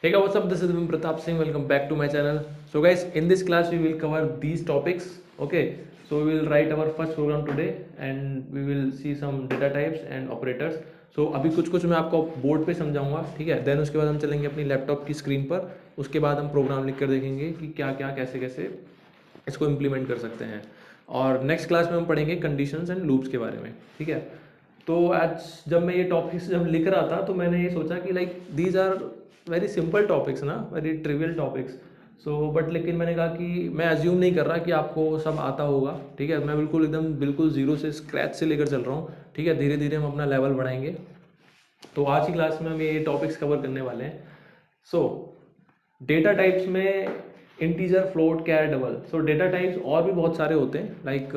Hey guys, what's up? This is Vim Pratap Singh. Welcome back to my channel. So guys, in this class we will cover these topics. Okay, so we will write our first program today and we will see some data types and operators. So अभी कुछ मैं आपको board पे समझाऊंगा, ठीक है. Then उसके बाद हम चलेंगे अपनी लैपटॉप की स्क्रीन पर. उसके बाद हम प्रोग्राम लिख कर देखेंगे कि क्या क्या कैसे कैसे इसको इम्प्लीमेंट कर सकते हैं. और नेक्स्ट क्लास में हम पढ़ेंगे कंडीशंस एंड लूप्स के बारे में, ठीक है. तो आज जब मैं ये टॉपिक्स जब लिख रहा था तो मैंने ये सोचा कि like these are very simple topics ना, very trivial topics. So but लेकिन मैंने कहा कि मैं अज्यूम नहीं कर रहा कि आपको सब आता होगा, ठीक है. मैं बिल्कुल ज़ीरो से स्क्रैच से लेकर चल रहा हूँ, ठीक है. धीरे धीरे हम अपना लेवल बढ़ाएंगे. तो आज की क्लास में हम ये टॉपिक्स कवर करने वाले हैं. सो डेटा टाइप्स में इंटीजर, फ्लोट, कैर, डबल. सो डेटा टाइप्स और भी बहुत सारे होते हैं, लाइक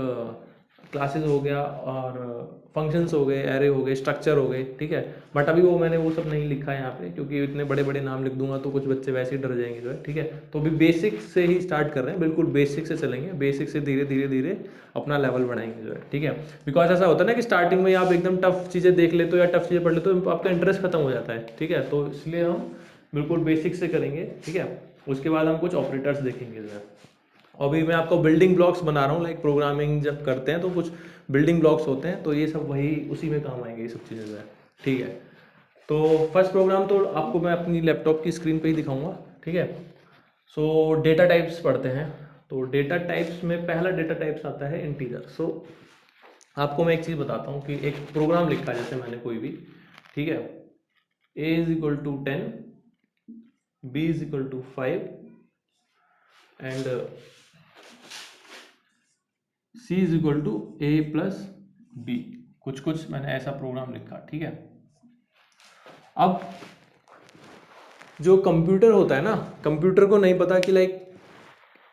क्लासेस हो गया और फंक्शंस हो गए, एरे हो गए, स्ट्रक्चर हो गए, ठीक है. बट अभी मैंने वो सब नहीं लिखा है यहाँ पे, क्योंकि इतने बड़े बड़े नाम लिख दूंगा तो कुछ बच्चे वैसे ही डर जाएंगे जो है, ठीक है. तो अभी बेसिक से ही स्टार्ट कर रहे हैं, बिल्कुल बेसिक से चलेंगे. बेसिक से धीरे धीरे धीरे अपना लेवल बढ़ाएंगे जो है, ठीक है. बिकॉज ऐसा होता है ना कि स्टार्टिंग में आप एकदम टफ चीज़ें देख लेते हो या टफ चीज़ें पढ़ लेते हो तो आपका इंटरेस्ट खत्म हो जाता है, ठीक है. तो इसलिए हम बिल्कुल बेसिक से करेंगे, ठीक है. उसके बाद हम कुछ ऑपरेटर्स देखेंगे जो है. अभी मैं आपको बिल्डिंग ब्लॉक्स बना रहा हूँ, लाइक प्रोग्रामिंग जब करते हैं तो कुछ बिल्डिंग ब्लॉक्स होते हैं, तो ये सब वही उसी में काम आएंगे ये सब चीज़ें जो है, ठीक है. तो फर्स्ट प्रोग्राम तो आपको मैं अपनी लैपटॉप की स्क्रीन पे ही दिखाऊंगा, ठीक है. सो डेटा टाइप्स पढ़ते हैं. तो डेटा टाइप्स में पहला डेटा टाइप्स आता है इंटीजर. सो आपको मैं एक चीज़ बताता हूँ कि एक प्रोग्राम लिखा है जैसे मैंने कोई भी, ठीक है. A is equal to 10, B is equal to 5 and C is equal to A plus B. कुछ मैंने ऐसा प्रोग्राम लिखा, ठीक है. अब जो कंप्यूटर होता है ना, कंप्यूटर को नहीं पता कि लाइक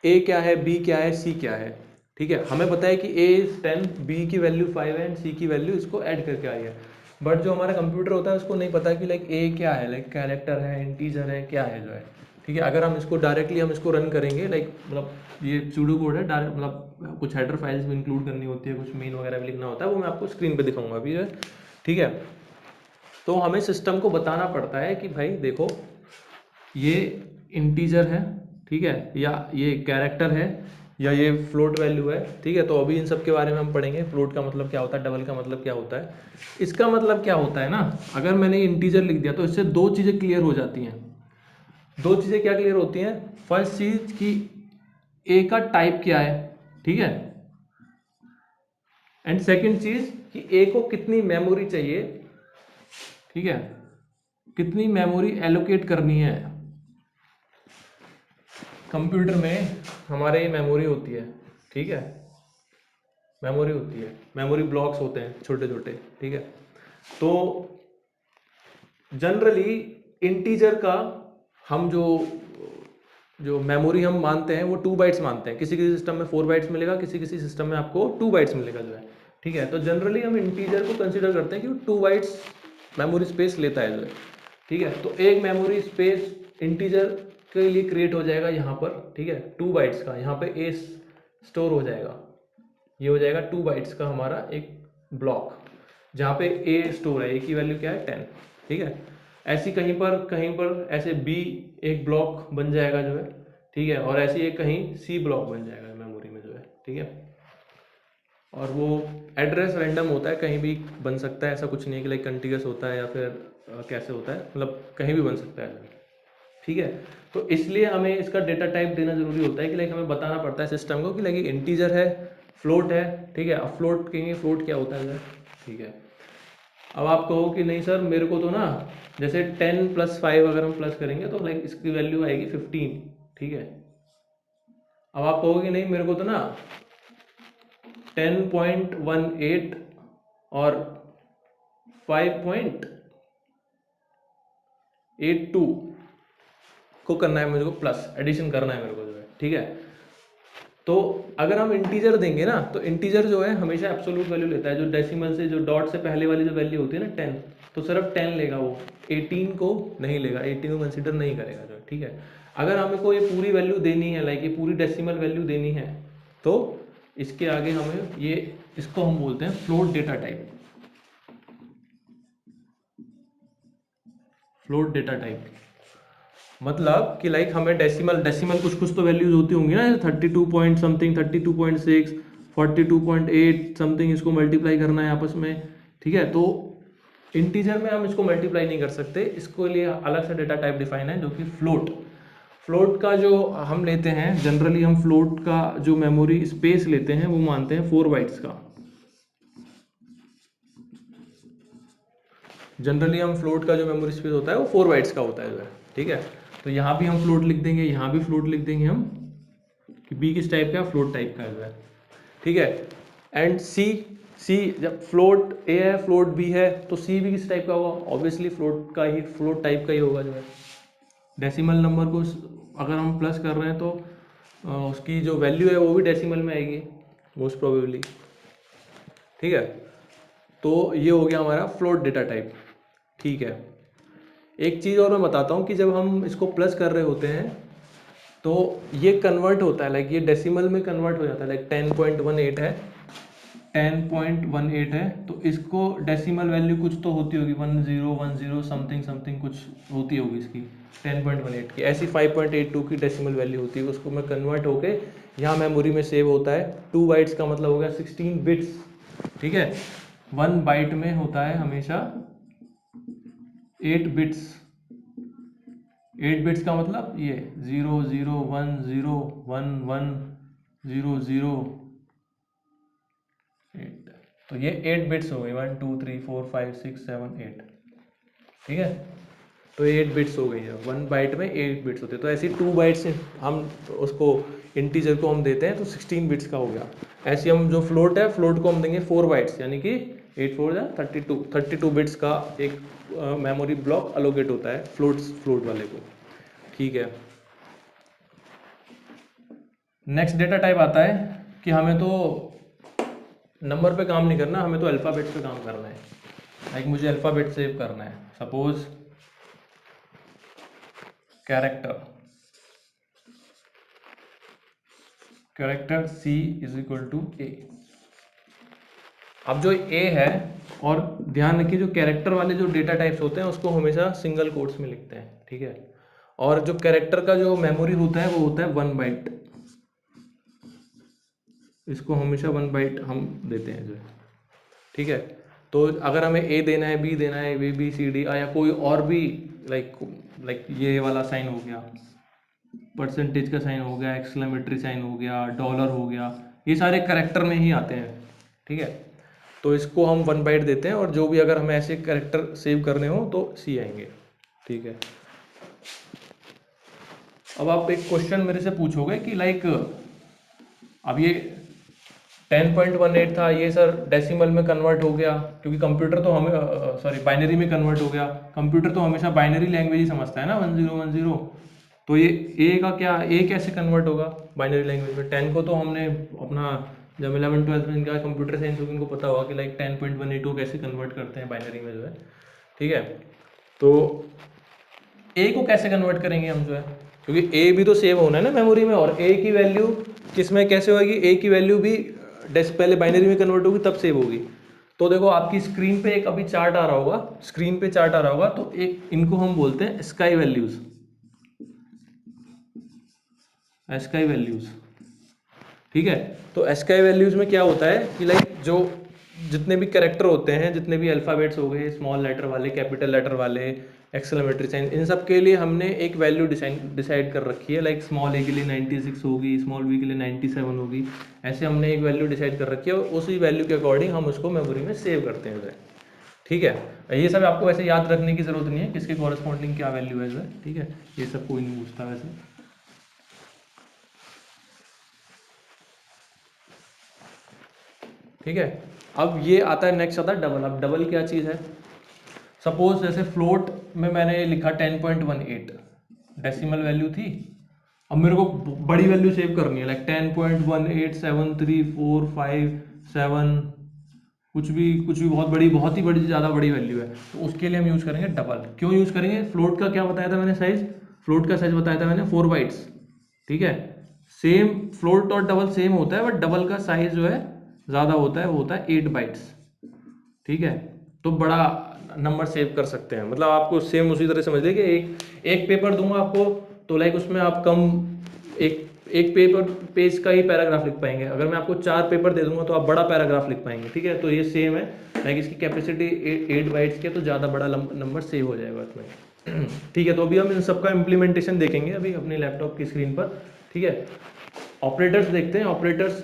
ए क्या है, बी क्या है, सी क्या है, ठीक है. हमें पता है कि ए इज 10, बी की वैल्यू 5 है एंड सी की वैल्यू इसको ऐड करके आई है. बट जो हमारा कंप्यूटर होता है उसको नहीं पता कि लाइक ए क्या है, लाइक कैरेक्टर है, इंटीजर है, क्या है जो है, ठीक है. अगर हम इसको डायरेक्टली हम इसको रन करेंगे, लाइक मतलब ये सूडो कोड है, डायरेक्ट मतलब कुछ हेडर फाइल्स भी इंक्लूड करनी होती है, कुछ मेन वगैरह भी लिखना होता है, वो मैं आपको स्क्रीन पे दिखाऊंगा अभी जो है, ठीक है. तो हमें सिस्टम को बताना पड़ता है कि भाई देखो ये इंटीजर है, ठीक है, या ये कैरेक्टर है, या ये फ्लोट वैल्यू है, ठीक है. तो अभी इन सब के बारे में हम पढ़ेंगे. फ्लोट का मतलब क्या होता है, डबल का मतलब क्या होता है. इसका मतलब क्या होता है ना, अगर मैंने इंटीजर लिख दिया तो इससे दो चीज़ें क्लियर हो जाती हैं. दो चीज़ें क्या क्लियर होती हैं. फर्स्ट चीज़ कि ए का टाइप क्या है, ठीक है. एंड सेकंड चीज़ कि ए को कितनी मेमोरी चाहिए, ठीक है, कितनी मेमोरी एलोकेट करनी है. कंप्यूटर में हमारे मेमोरी होती है, ठीक है, मेमोरी होती है, मेमोरी ब्लॉक्स होते हैं छोटे छोटे, ठीक है. तो जनरली इंटीजर का हम जो जो मेमोरी हम मानते हैं वो 2 बाइट्स मानते हैं. किसी किसी सिस्टम में 4 बाइट्स मिलेगा, किसी किसी सिस्टम में आपको 2 बाइट्स मिलेगा जो है, ठीक है. तो जनरली हम इंटीजर को कंसिडर करते हैं कि 2 बाइट्स मेमोरी स्पेस लेता है जो है, ठीक है. तो एक मेमोरी स्पेस इंटीजर के लिए क्रिएट हो जाएगा यहाँ पर, ठीक है, 2 बाइट्स का. यहाँ पे ए स्टोर हो जाएगा, ये हो जाएगा 2 बाइट्स का हमारा एक ब्लॉक, जहाँ पे ए स्टोर है, ए की वैल्यू क्या है 10, ठीक है. ऐसी कहीं पर ऐसे बी एक ब्लॉक बन जाएगा जो है, ठीक है. और ऐसे एक कहीं सी ब्लॉक बन जाएगा मेमोरी में जो है, ठीक है. और वो एड्रेस रैंडम होता है, कहीं भी बन सकता है, ऐसा कुछ नहीं है कि लाइक कंटिन्यूस होता है या फिर कैसे होता है, मतलब कहीं भी बन सकता है, ठीक है. तो इसलिए हमें इसका डेटा टाइप देना जरूरी होता है कि लाइक हमें बताना पड़ता है सिस्टम को कि लाइक इंटीजर है, फ्लोट है, ठीक है. अब फ्लोट कहेंगे, फ्लोट क्या होता है, ठीक है. अब आप कहो कि नहीं सर मेरे को तो ना जैसे 10 प्लस 5 अगर हम प्लस करेंगे तो लाइक इसकी वैल्यू आएगी 15, ठीक है. अब आप कहोगे नहीं मेरे को तो ना 10.18 और 5.82 को करना है, मेरे को प्लस एडिशन करना है मेरे को जो है, ठीक है. तो अगर हम इंटीजर देंगे ना तो इंटीजर जो है हमेशा एब्सोल्यूट वैल्यू लेता है. जो डेसिमल से जो डॉट से पहले वाली जो वैल्यू होती है ना 10, तो सिर्फ 10 लेगा वो, 18 को नहीं लेगा, 18 को कंसिडर नहीं करेगा जो है, ठीक है. अगर हमें को ये पूरी वैल्यू देनी है, लाइक ये पूरी डेसिमल वैल्यू देनी है, तो इसके आगे हमें ये इसको हम बोलते हैं float data type. Float data type. मतलब कि लाइक हमें डेसिमल डेसिमल कुछ कुछ तो वैल्यूज होती होंगी ना, 32 पॉइंट समथिंग, 32.6, 42.8 समथिंग, इसको मल्टीप्लाई करना है आपस में, ठीक है। तो इंटीजर में हम इसको मल्टीप्लाई नहीं कर सकते, इसको लिए अलग से डेटा टाइप डिफाइन है जो कि फ्लोट। फ्लोट का जो हम लेते हैं जनरली, हम फ्लोट का जो मेमोरी स्पेस लेते हैं वो मानते हैं 4 बाइट्स का। जनरली हम फ्लोट का जो मेमोरी स्पेस होता है वो 4 बाइट्स का होता है जो है, ठीक है। तो यहाँ भी हम फ्लोट लिख देंगे, यहाँ भी फ्लोट लिख देंगे हम, कि बी किस टाइप का, फ्लोट टाइप का जो है, ठीक है। एंड सी जब फ्लोट ए है फ्लोट बी है तो सी भी किस टाइप का होगा, ऑब्वियसली फ्लोट का ही, फ्लोट टाइप का ही होगा जो है। डेसिमल नंबर को अगर हम प्लस कर रहे हैं तो उसकी जो वैल्यू है वो भी डेसिमल में आएगी मोस्ट प्रोबेबली, ठीक है। तो ये हो गया हमारा फ्लोट डेटा टाइप, ठीक है। एक चीज़ और मैं बताता हूँ कि जब हम इसको प्लस कर रहे होते हैं तो ये कन्वर्ट होता है, लाइक ये डेसिमल में कन्वर्ट हो जाता है, लाइक 10.18 है, 10.18 है, तो इसको डेसिमल वैल्यू कुछ तो होती होगी, 1010 समथिंग समथिंग कुछ होती होगी इसकी 10.18 की, ऐसी 5.82 की डेसिमल वैल्यू होती है, उसको मैं कन्वर्ट होके यहाँ मेमोरी में सेव होता है। 2 बाइट्स का मतलब हो गया 16 बिट्स, ठीक है। 1 बाइट में होता है हमेशा 8 बिट्स, 8 बिट्स का मतलब ये 0010110008, तो ये 8 बिट्स हो गई, 1 2 3 4 5 6 7 8, ठीक है। तो 8 बिट्स हो गई है, 1 बाइट में 8 बिट्स होते हैं, तो ऐसी 2 बाइट्स हम उसको इंटीजर को हम देते हैं तो 16 बिट्स का हो गया। ऐसे हम जो फ्लोट है, फ्लोट को हम देंगे 4 बाइट्स, यानी कि 8 4 32 बिट्स का एक मेमोरी ब्लॉक अलोकेट होता है फ्लोट वाले को, ठीक है। नेक्स्ट डेटा टाइप आता है कि हमें तो नंबर पे काम नहीं करना, हमें तो अल्फ़ाबेट पे काम करना है। लाइक मुझे अल्फ़ाबेट सेव करना है, suppose character C is equal to A। अब जो A है, और ध्यान रखिए जो कैरेक्टर वाले जो डेटा टाइप्स होते हैं उसको हमेशा सिंगल कोट्स में लिखते हैं, ठीक है। और जो कैरेक्टर का जो मेमोरी होता है वो होता है 1 बाइट, इसको हमेशा 1 बाइट हम देते हैं जो है, ठीक है। तो अगर हमें A देना है, B देना है, ABCD या कोई और भी, लाइक ये वाला साइन हो गया, परसेंटेज का साइन हो गया, एक्सक्लेमेटरी साइन हो गया, डॉलर हो गया, ये सारे करेक्टर में ही आते हैं, ठीक है। तो इसको हम 1 बाइट देते हैं, और जो भी अगर हमें ऐसे करेक्टर सेव करने हो तो C आएंगे, ठीक है। अब आप एक क्वेश्चन मेरे से पूछोगे कि लाइक अब ये 10.18 था, ये सर डेसिमल में कन्वर्ट हो गया, क्योंकि कंप्यूटर तो हमें सॉरी बाइनरी में कन्वर्ट हो गया, कंप्यूटर तो हमेशा बाइनरी लैंग्वेज ही समझता है ना, 1010, तो ये ए का क्या, ए कैसे कन्वर्ट होगा बाइनरी लैंग्वेज में। 10 को तो हमने अपना जब 11 12 में इनका कंप्यूटर साइंस होगी इनको पता होगा कि लाइक 10.18 को कैसे कन्वर्ट करते हैं बाइनरी में जो है, ठीक है। तो ए को कैसे कन्वर्ट करेंगे हम जो है, क्योंकि ए भी तो सेव होना है ना मेमोरी में, और ए की वैल्यू किस में कैसे होगी, ए की वैल्यू भी पहले बाइनरी में कन्वर्ट होगी तब सेव होगी। तो देखो आपकी स्क्रीन पे एक अभी चार्ट आ रहा होगा, स्क्रीन पे चार्ट आ रहा होगा, तो एक इनको हम बोलते हैं स्काई वैल्यूज, स्काई वैल्यूज, ठीक है। तो स्काई वैल्यूज में क्या होता है कि लाइक जो जितने भी कैरेक्टर होते हैं, जितने भी अल्फ़ाबेट्स हो गए, स्मॉल लेटर वाले, कैपिटल लेटर वाले, एक्सक्लेमेटरी साइन, इन सब के लिए हमने एक वैल्यू डिसाइड कर रखी है, लाइक स्मॉल ए के लिए 96 होगी, स्मॉल बी के लिए 97 होगी, ऐसे हमने एक वैल्यू डिसाइड कर रखी है, और उसी वैल्यू के अकॉर्डिंग हम उसको मेमोरी में सेव करते हैं, ठीक है। ये सब आपको वैसे याद रखने की जरूरत नहीं है, किसके कॉरस्पॉन्डिंग क्या वैल्यू है, ठीक है, ये सब कोई नहीं पूछता वैसे, ठीक है। अब ये आता है, नेक्स्ट आता है डबल। अब डबल क्या चीज़ है, सपोज जैसे फ्लोट में मैंने लिखा 10.18 डेसिमल वैल्यू थी, अब मेरे को बड़ी वैल्यू सेव करनी है, लाइक 10.1873457, कुछ भी बहुत ही बड़ी ज़्यादा बड़ी वैल्यू है, तो उसके लिए हम यूज़ करेंगे डबल। क्यों यूज़ करेंगे, फ्लोट का क्या बताया था मैंने साइज, फ्लोट का साइज बताया था मैंने 4 बाइट्स, ठीक है। सेम फ्लोट और डबल सेम होता है, बट डबल का साइज जो है ज़्यादा होता है, वो होता है 8 बाइट्स, ठीक है। तो बड़ा नंबर सेव कर सकते हैं। मतलब आपको सेम उसी तरह समझ लीजिए कि एक पेपर दूंगा आपको, तो लाइक उसमें आप कम एक एक पेपर पेज का ही पैराग्राफ लिख पाएंगे। अगर मैं आपको 4 पेपर दे दूंगा तो आप बड़ा पैराग्राफ लिख पाएंगे, ठीक है। तो ये सेम है, लाइक इसकी कैपेसिटी 8 बाइट्स की है, तो ज़्यादा बड़ा नंबर सेव हो जाएगा उसमें। ठीक है, तो अभी हम इन सबका इम्प्लीमेंटेशन देखेंगे अभी अपने लैपटॉप की स्क्रीन पर, ठीक है। ऑपरेटर्स देखते हैं। ऑपरेटर्स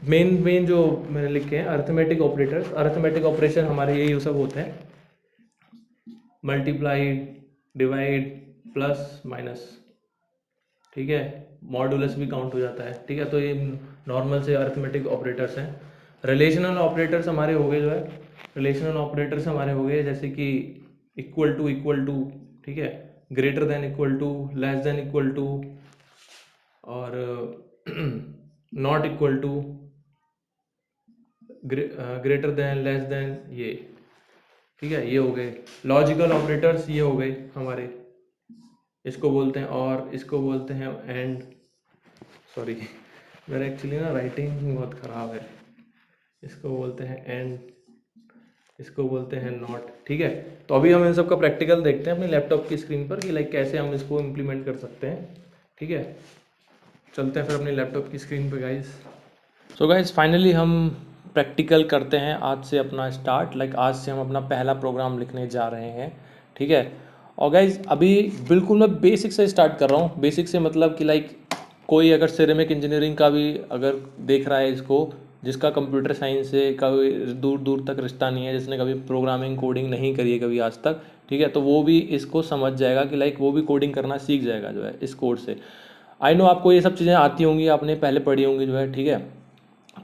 मेन जो मैंने लिखे हैं, अर्थमेटिक ऑपरेटर्स। अर्थमेटिक ऑपरेशन हमारे यही सब होते हैं, मल्टीप्लाई, डिवाइड, प्लस, माइनस, ठीक है। मॉडुलस भी काउंट हो जाता है, ठीक है। तो ये नॉर्मल से अर्थमेटिक ऑपरेटर्स हैं। रिलेशनल ऑपरेटर्स हमारे हो गए, जो है रिलेशनल ऑपरेटर्स हमारे हो गए, जैसे कि इक्वल टू, ठीक है, greater than equal to, less than equal to, और not equal to, greater than, less than, ये, ठीक है, ये हो गए। लॉजिकल ऑपरेटर्स ये हो गए हमारे, इसको बोलते हैं, और इसको बोलते हैं एंड, सॉरी मेरा एक्चुअली ना राइटिंग बहुत ख़राब है। इसको बोलते हैं एंड, इसको बोलते हैं नॉट, ठीक है। तो अभी हम इन सब का प्रैक्टिकल देखते हैं अपने लैपटॉप की स्क्रीन पर कि लाइक कैसे हम इसको इम्प्लीमेंट कर सकते हैं, ठीक है। चलते हैं फिर अपने लैपटॉप की स्क्रीन पर गाइस। सो गाइस फाइनली हम प्रैक्टिकल करते हैं आज से अपना स्टार्ट। लाइक आज से हम अपना पहला प्रोग्राम लिखने जा रहे हैं, ठीक है। और गाइस अभी बिल्कुल मैं बेसिक से स्टार्ट कर रहा हूँ। बेसिक से मतलब कि लाइक कोई अगर सिरेमिक इंजीनियरिंग का भी अगर देख रहा है इसको, जिसका कंप्यूटर साइंस से कभी दूर दूर तक रिश्ता नहीं है, जिसने कभी प्रोग्रामिंग कोडिंग नहीं करी है कभी आज तक, ठीक है, तो वो भी इसको समझ जाएगा कि लाइक वो भी कोडिंग करना सीख जाएगा जो है इस कोर्स से। आई नो आपको ये सब चीज़ें आती होंगी, आपने पहले पढ़ी होंगी जो है, ठीक है।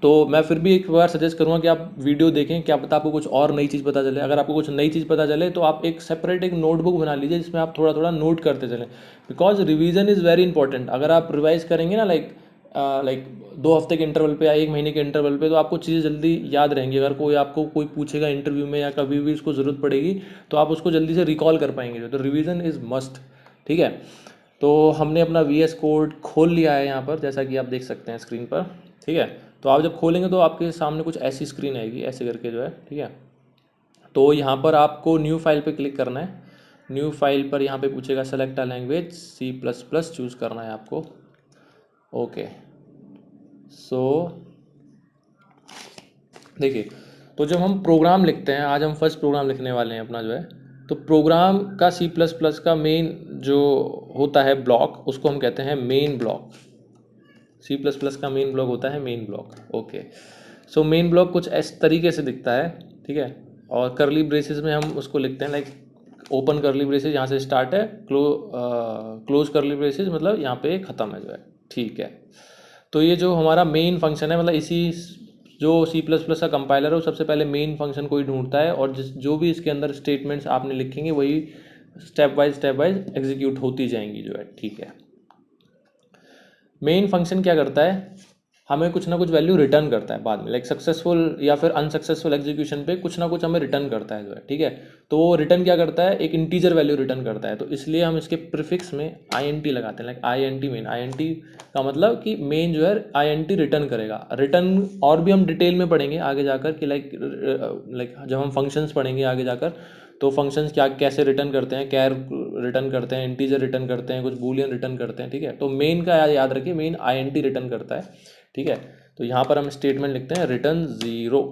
तो मैं फिर भी एक बार सजेस्ट करूँगा कि आप वीडियो देखें, क्या पता आपको कुछ और नई चीज़ पता चले। अगर आपको कुछ नई चीज़ पता चले तो आप एक सेपरेट एक नोटबुक बना लीजिए जिसमें आप थोड़ा थोड़ा नोट करते चलें, because revision is very important. अगर आप रिवाइज करेंगे ना लाइक 2 हफ्ते के इंटरवल पे या 1 महीने के इंटरवल पे, तो आपको चीज़ें जल्दी याद रहेंगी। अगर कोई आपको कोई पूछेगा इंटरव्यू में या कभी भी उसको ज़रूरत पड़ेगी, तो आप उसको जल्दी से रिकॉल कर पाएंगे। तो रिवीजन इज़ मस्ट, ठीक है। तो हमने अपना VS कोड खोल लिया है यहाँ पर, जैसा कि आप देख सकते हैं स्क्रीन पर, ठीक है। तो आप जब खोलेंगे तो आपके सामने कुछ ऐसी स्क्रीन आएगी, ऐसे करके जो है, ठीक है। तो यहाँ पर आपको न्यू फाइल पे क्लिक करना है। न्यू फाइल पर यहाँ पे पूछेगा select a language, C++ choose करना है आपको। ओके, सो देखिए, तो जब हम प्रोग्राम लिखते हैं, आज हम फर्स्ट प्रोग्राम लिखने वाले हैं अपना जो है, तो प्रोग्राम का C++ का मेन जो होता है ब्लॉक, उसको हम कहते हैं मेन ब्लॉक। C++ का मेन ब्लॉक होता है main block, okay. So main block कुछ इस तरीके से दिखता है, ठीक है। और करली ब्रेसेस में हम उसको लिखते हैं, लाइक ओपन करली ब्रेसेस यहाँ से स्टार्ट है, क्लोज करली ब्रेसेस मतलब यहाँ पे ख़त्म है जो है, ठीक है। तो ये जो हमारा मेन फंक्शन है, मतलब इसी जो C++ का कंपाइलर है वो सबसे पहले मेन फंक्शन को ही ढूंढता है, और जो भी इसके अंदर स्टेटमेंट्स आपने लिखेंगे वही स्टेप वाइज एग्जीक्यूट होती जाएंगी जो है, ठीक है। मेन फंक्शन क्या करता है, हमें कुछ ना कुछ वैल्यू रिटर्न करता है बाद में, लाइक सक्सेसफुल या फिर अनसक्सेसफुल एग्जीक्यूशन पे कुछ ना कुछ हमें रिटर्न करता है जो है, ठीक है। तो वो रिटर्न क्या करता है, एक इंटीजर वैल्यू रिटर्न करता है। तो इसलिए हम इसके प्रीफिक्स में INT लगाते हैं, लाइक INT मेन। INT का मतलब कि मेन जो है INT रिटर्न करेगा। रिटर्न और भी हम डिटेल में पढ़ेंगे आगे जाकर कि लाइक जब हम फंक्शंस पढ़ेंगे आगे जाकर, तो फंक्शंस क्या कैसे रिटर्न करते हैं, कैर रिटर्न करते हैं, इंटीजर रिटर्न करते हैं, कुछ बूलियन रिटर्न करते हैं, ठीक है। तो मेन का याद रखिए, मेन INT रिटर्न करता है, ठीक है। तो यहाँ पर हम स्टेटमेंट लिखते हैं रिटर्न ज़ीरो।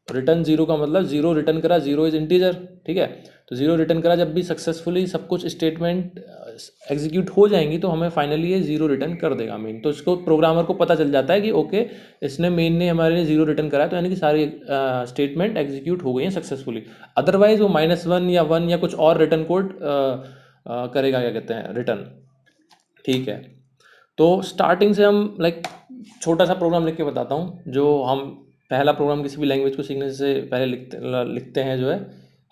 रिटर्न ज़ीरो का मतलब ज़ीरो रिटर्न करा, ज़ीरो इज इंटीजर, ठीक है। तो ज़ीरो रिटर्न करा, जब भी सक्सेसफुली सब कुछ स्टेटमेंट एग्जीक्यूट हो जाएंगी तो हमें फाइनली ये ज़ीरो रिटर्न कर देगा मेन। तो इसको प्रोग्रामर को पता चल जाता है कि ओके, इसने मेन ने हमारे लिए ज़ीरो रिटर्न करा है, तो यानी कि सारी स्टेटमेंट एग्जीक्यूट हो गई हैं सक्सेसफुली। अदरवाइज वो -1 या 1 या कुछ और रिटर्न कोड करेगा, क्या कहते हैं, रिटर्न, ठीक है। तो स्टार्टिंग से हम लाइक छोटा सा प्रोग्राम लिख के बताता हूँ। जो हम पहला प्रोग्राम किसी भी लैंग्वेज को सीखने से पहले लिखते हैं जो है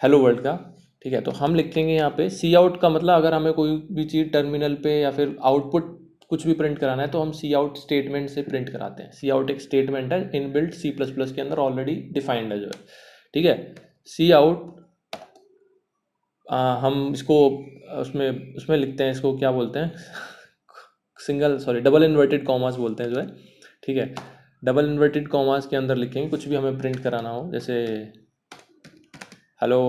हेलो वर्ल्ड का, ठीक है। तो हम लिखेंगे यहाँ पे सी आउट का मतलब, अगर हमें कोई भी चीज़ टर्मिनल पे या फिर आउटपुट कुछ भी प्रिंट कराना है तो हम सी आउट स्टेटमेंट से प्रिंट कराते हैं। सी आउट एक स्टेटमेंट है इनबिल्ट C++ के अंदर, ऑलरेडी डिफाइंड है जो है, ठीक है। सी आउट हम इसको उसमें उसमें लिखते हैं, इसको क्या बोलते हैं, डबल इन्वर्टेड कॉमास बोलते हैं जो है, ठीक है। डबल इन्वर्टेड कॉमास के अंदर लिखेंगे कुछ भी हमें प्रिंट कराना हो, जैसे हेलो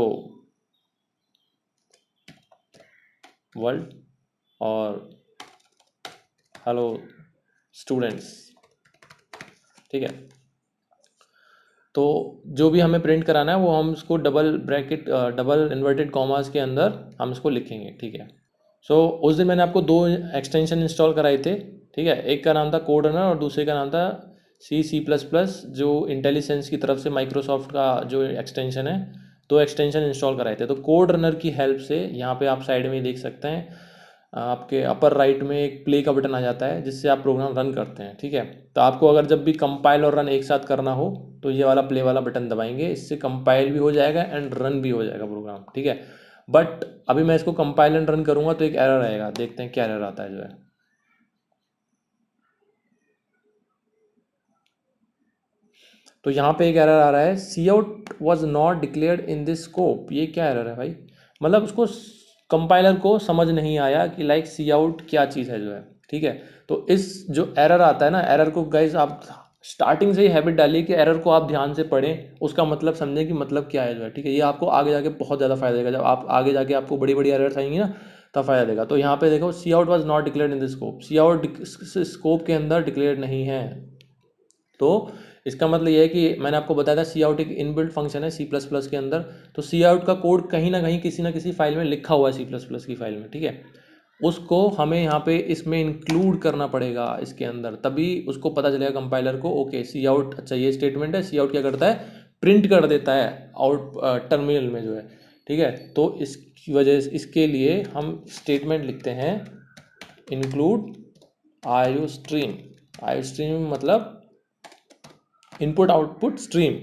वर्ल्ड और हेलो स्टूडेंट्स, ठीक है। तो जो भी हमें प्रिंट कराना है वो हम इसको double bracket double inverted commas के अंदर हम इसको लिखेंगे, ठीक है। सो उस दिन मैंने आपको दो एक्सटेंशन इंस्टॉल कराए थे, ठीक है। एक का नाम था कोड रनर और दूसरे का नाम था C++, जो इंटेलिसेंस की तरफ से माइक्रोसॉफ्ट का जो एक्सटेंशन है, दो एक्सटेंशन इंस्टॉल कराए थे। तो कोड रनर की हेल्प से यहाँ पे आप साइड में देख सकते हैं, आपके अपर राइट में एक प्ले का बटन आ जाता है जिससे आप प्रोग्राम रन करते हैं, ठीक है। तो आपको अगर जब भी कंपाइल और रन एक साथ करना हो तो ये वाला प्ले वाला बटन दबाएंगे, इससे कंपाइल भी हो जाएगा एंड रन भी हो जाएगा प्रोग्राम, ठीक है। बट अभी मैं इसको कंपाइल एंड रन करूँगा तो एक एरर आएगा, देखते हैं क्या एरर आता है जो है। तो यहाँ पे एक एरर आ रहा है, C out was not declared in this scope. ये क्या एरर है भाई? मतलब उसको कंपाइलर को समझ नहीं आया कि लाइक सी आउट क्या चीज़ है जो है, ठीक है। तो इस जो एरर आता है ना, एरर को गाइज आप स्टार्टिंग से ही हैबिट डालिए कि एरर को आप ध्यान से पढ़ें, उसका मतलब समझें कि मतलब क्या है जो है, ठीक है। ये आपको आगे जाके बहुत ज़्यादा फायदा देगा, जब आप आगे जाके आपको बड़ी बड़ी एरर्स आएंगी ना तब फायदा देगा। तो यहाँ पे देखो, C out was not declared in this scope, C out scope के अंदर डिक्लेयर नहीं है। तो इसका मतलब ये है कि मैंने आपको बताया था सी आउट एक इनबिल्ट फंक्शन है C++ के अंदर। तो सी आउट का कोड कहीं ना कहीं किसी ना किसी फाइल में लिखा हुआ है C++ की फाइल में, ठीक है। उसको हमें यहाँ पे इसमें इंक्लूड करना पड़ेगा इसके अंदर, तभी उसको पता चलेगा कंपाइलर को, ओके सी आउट, अच्छा ये स्टेटमेंट है। सी आउट क्या करता है, प्रिंट कर देता है आउट टर्मिनल में जो है, ठीक है। तो इसकी वजह से इसके लिए हम स्टेटमेंट लिखते हैं include IO stream. IO stream मतलब इनपुट आउटपुट स्ट्रीम,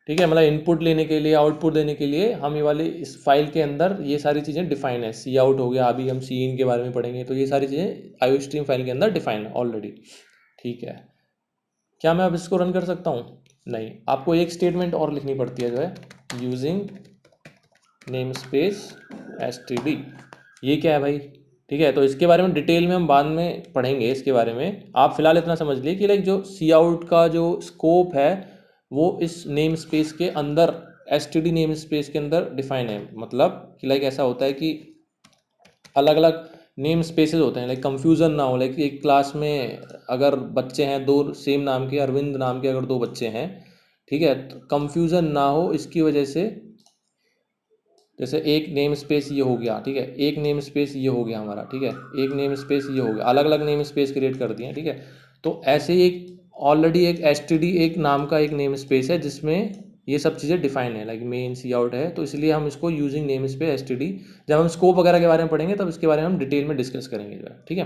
ठीक है। मतलब इनपुट लेने के लिए, आउटपुट देने के लिए हम ये वाले इस फाइल के अंदर ये सारी चीज़ें डिफाइन है। सी आउट हो गया, अभी हम सी इन के बारे में पढ़ेंगे, तो ये सारी चीज़ें आईओ स्ट्रीम फाइल के अंदर डिफाइन है ऑलरेडी, ठीक है। क्या मैं अब इसको रन कर सकता हूँ? नहीं, आपको एक स्टेटमेंट और लिखनी पड़ती है जो है, यूजिंग नेम स्पेस std। ये क्या है भाई? ठीक है, तो इसके बारे में डिटेल में हम बाद में पढ़ेंगे इसके बारे में। आप फिलहाल इतना समझ लिए कि लाइक जो सी आउट का जो स्कोप है वो इस नेम स्पेस के अंदर, std नेम स्पेस के अंदर डिफाइन है। मतलब कि लाइक ऐसा होता है कि अलग अलग नेम स्पेसेस होते हैं, लाइक कंफ्यूजन ना हो। लाइक एक क्लास में अगर बच्चे हैं दो सेम नाम के, अरविंद नाम के अगर दो बच्चे हैं, ठीक है, तो कंफ्यूजन ना हो इसकी वजह से, जैसे एक नेम स्पेस ये हो गया, ठीक है, एक नेम स्पेस ये हो गया हमारा, ठीक है, एक नेम स्पेस ये हो गया, अलग अलग नेम स्पेस क्रिएट कर दिए, ठीक है। तो ऐसे ही एक ऑलरेडी एक std एक नाम का एक नेम स्पेस है जिसमें ये सब चीज़ें डिफाइन है, लाइक मेन सी आउट है, तो इसलिए हम इसको यूजिंग नेम स्पेस std, जब हम स्कोप वगैरह के बारे में पढ़ेंगे तब इसके बारे में हम डिटेल में डिस्कस करेंगे जो है, ठीक है।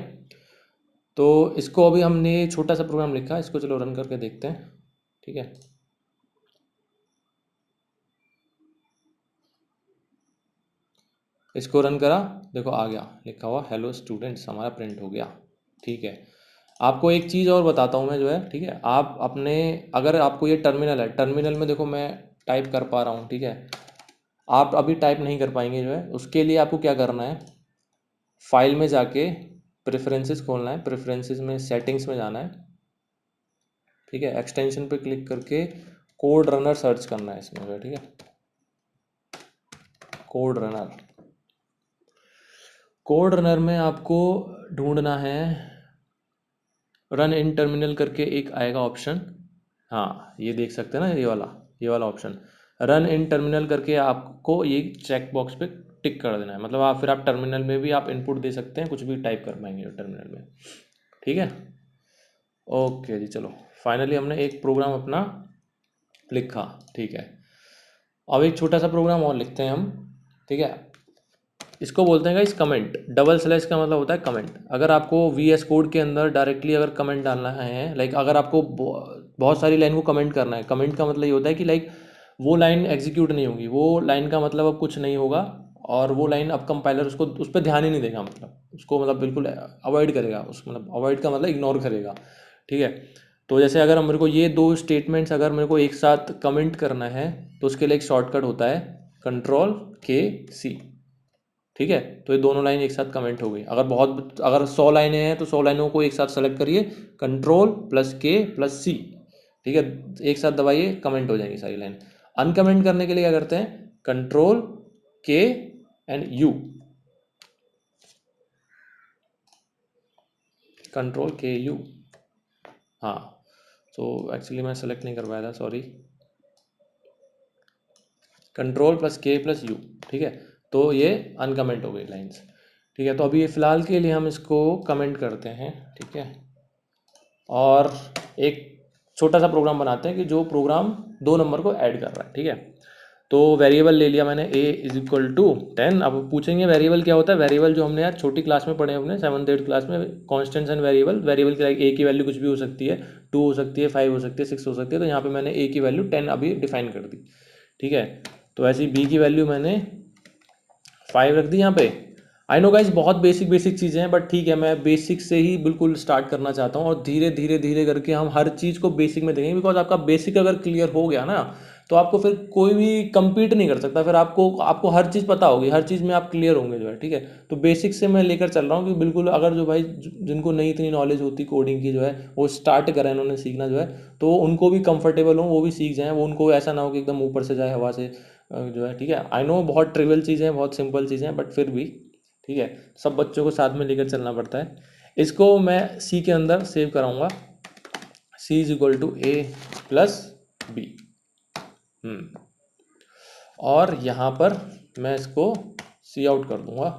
तो इसको अभी हमने छोटा सा प्रोग्राम लिखा, इसको चलो रन करके देखते हैं, ठीक है। इसको रन करा, देखो आ गया लिखा हुआ हेलो स्टूडेंट्स, हमारा प्रिंट हो गया, ठीक है। आपको एक चीज़ और बताता हूँ मैं जो है, ठीक है। आप अपने, अगर आपको ये टर्मिनल है, टर्मिनल में देखो मैं टाइप कर पा रहा हूँ, ठीक है। आप अभी टाइप नहीं कर पाएंगे जो है, उसके लिए आपको क्या करना है, फाइल में जाके प्रेफरेंसेस खोलना है, प्रेफरेंसेस में सेटिंग्स में जाना है, ठीक है। एक्सटेंशन पे क्लिक करके कोड रनर सर्च करना है इसमें जो है, ठीक है। कोड रनर, कोड रनर में आपको ढूंढना है रन इन टर्मिनल करके एक आएगा ऑप्शन, हाँ ये देख सकते हैं ना, ये वाला ऑप्शन रन इन टर्मिनल करके, आपको ये चेक बॉक्स पे टिक कर देना है। मतलब आप फिर आप टर्मिनल में भी आप इनपुट दे सकते हैं, कुछ भी टाइप कर पाएंगे टर्मिनल में, ठीक है। ओके जी, चलो फाइनली हमने एक प्रोग्राम अपना लिखा, ठीक है। अब एक छोटा सा प्रोग्राम और लिखते हैं हम, ठीक है। इसको बोलते हैं गाइस कमेंट। डबल स्लैश का मतलब होता है कमेंट। अगर आपको VS कोड के अंदर डायरेक्टली अगर कमेंट डालना है, लाइक अगर आपको बहुत सारी लाइन को कमेंट करना है, कमेंट का मतलब ये होता है कि लाइक वो लाइन एग्जीक्यूट नहीं होगी, वो लाइन का मतलब अब कुछ नहीं होगा, और वो लाइन अब कंपाइलर उसको उस पर ध्यान ही नहीं देगा, मतलब उसको मतलब बिल्कुल अवॉइड करेगा, उस मतलब अवॉइड का मतलब इग्नोर करेगा, ठीक है। तो जैसे अगर मेरे को ये दो स्टेटमेंट्स अगर मेरे को एक साथ कमेंट करना है तो उसके लिए एक शॉर्टकट होता है Ctrl+K+C, ठीक है। तो ये दोनों लाइन एक साथ कमेंट हो गई। अगर 100 लाइनें हैं तो 100 लाइनों को एक साथ सेलेक्ट करिए, Ctrl+K+C, ठीक है, एक साथ दबाइए, कमेंट हो जाएंगी सारी लाइन। अनकमेंट करने के लिए क्या करते हैं, Ctrl+K+U, कंट्रोल के यू, हाँ तो एक्चुअली मैं सेलेक्ट नहीं कर पाया था, सॉरी, कंट्रोल प्लस के प्लस यू, ठीक है, तो ये अनकमेंट हो गई लाइन्स, ठीक है। तो अभी ये फ़िलहाल के लिए हम इसको कमेंट करते हैं, ठीक है, और एक छोटा सा प्रोग्राम बनाते हैं कि जो प्रोग्राम 2 नंबर को ऐड कर रहा है, ठीक है। तो वेरिएबल ले लिया मैंने, a इज इक्वल टू 10। अब पूछेंगे वेरिएबल क्या होता है। वेरिएबल जो हमने यार छोटी क्लास में पढ़े, अपने 7th 8th क्लास में, कॉन्स्टेंट्स एंड वेरिएबल। वेरिएबल की a की वैल्यू कुछ भी हो सकती है, 2 हो सकती है, 5 हो सकती है, 6 हो सकती है। तो यहाँ पे मैंने a की वैल्यू 10 अभी डिफाइन कर दी, ठीक है। तो ऐसे ही b की वैल्यू मैंने 5 रख दी यहाँ पे। आई नो गाइज बहुत बेसिक बेसिक चीज़ें हैं, बट ठीक है, मैं बेसिक से ही बिल्कुल स्टार्ट करना चाहता हूँ, और धीरे धीरे धीरे करके हम हर चीज़ को बेसिक में देखेंगे। बिकॉज आपका बेसिक अगर क्लियर हो गया ना, तो आपको फिर कोई भी compete नहीं कर सकता। फिर आपको आपको हर चीज़ पता होगी, हर चीज़ में आप क्लियर होंगे जो है, ठीक है। तो बेसिक से मैं लेकर चल रहा हूँ कि बिल्कुल अगर जो भाई जिनको नहीं इतनी नॉलेज होती कोडिंग की जो है, वो स्टार्ट करें उन्होंने सीखना जो है, तो उनको भी कंफर्टेबल हो, वो भी सीख जाएँ, वो उनको ऐसा ना हो कि एकदम ऊपर से जाए हवा से जो है, ठीक है। आई नो बहुत ट्रिवियल चीज़ें हैं, बहुत सिंपल चीज़ें हैं, बट फिर भी ठीक है, सब बच्चों को साथ में लेकर चलना पड़ता है। इसको मैं सी के अंदर सेव कराऊंगा, C is equal to A plus B, और यहाँ पर मैं इसको सी आउट कर दूंगा,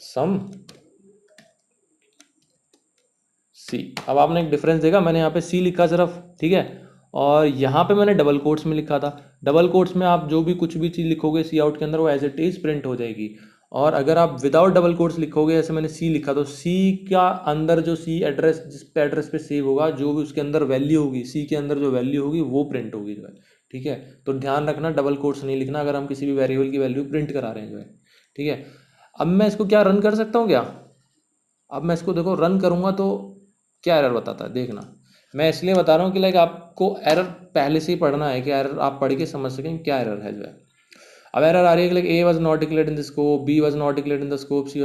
सम सी। अब आपने एक डिफरेंस देखा, मैंने यहाँ पे सी लिखा सिर्फ, ठीक है, और यहाँ पे मैंने डबल कोट्स में लिखा था। डबल कोट्स में आप जो भी कुछ भी चीज़ लिखोगे सी आउट के अंदर, वो एज इट इज प्रिंट हो जाएगी। और अगर आप विदाउट डबल कोट्स लिखोगे, जैसे मैंने सी लिखा, तो सी का अंदर जो सी एड्रेस, जिस पे एड्रेस पे सेव होगा, जो भी उसके अंदर वैल्यू होगी, सी के अंदर जो वैल्यू होगी वो प्रिंट होगी जो है, ठीक है। तो ध्यान रखना, डबल कोट्स नहीं लिखना अगर हम किसी भी वेरिएबल की वैल्यू प्रिंट करा रहे हैं जो है, ठीक है। अब मैं इसको क्या रन कर सकता हूँ क्या? अब मैं इसको देखो रन करूँगा तो क्या एरर बताता है, देखना। मैं इसलिए बता रहा हूँ कि लाइक आपको एरर पहले से ही पढ़ना है, कि एरर आप पढ़ के समझ सकें क्या एरर है जो है। अब एरर आ रही है कि like A was not declared in the scope, B was not declared in the scope, C.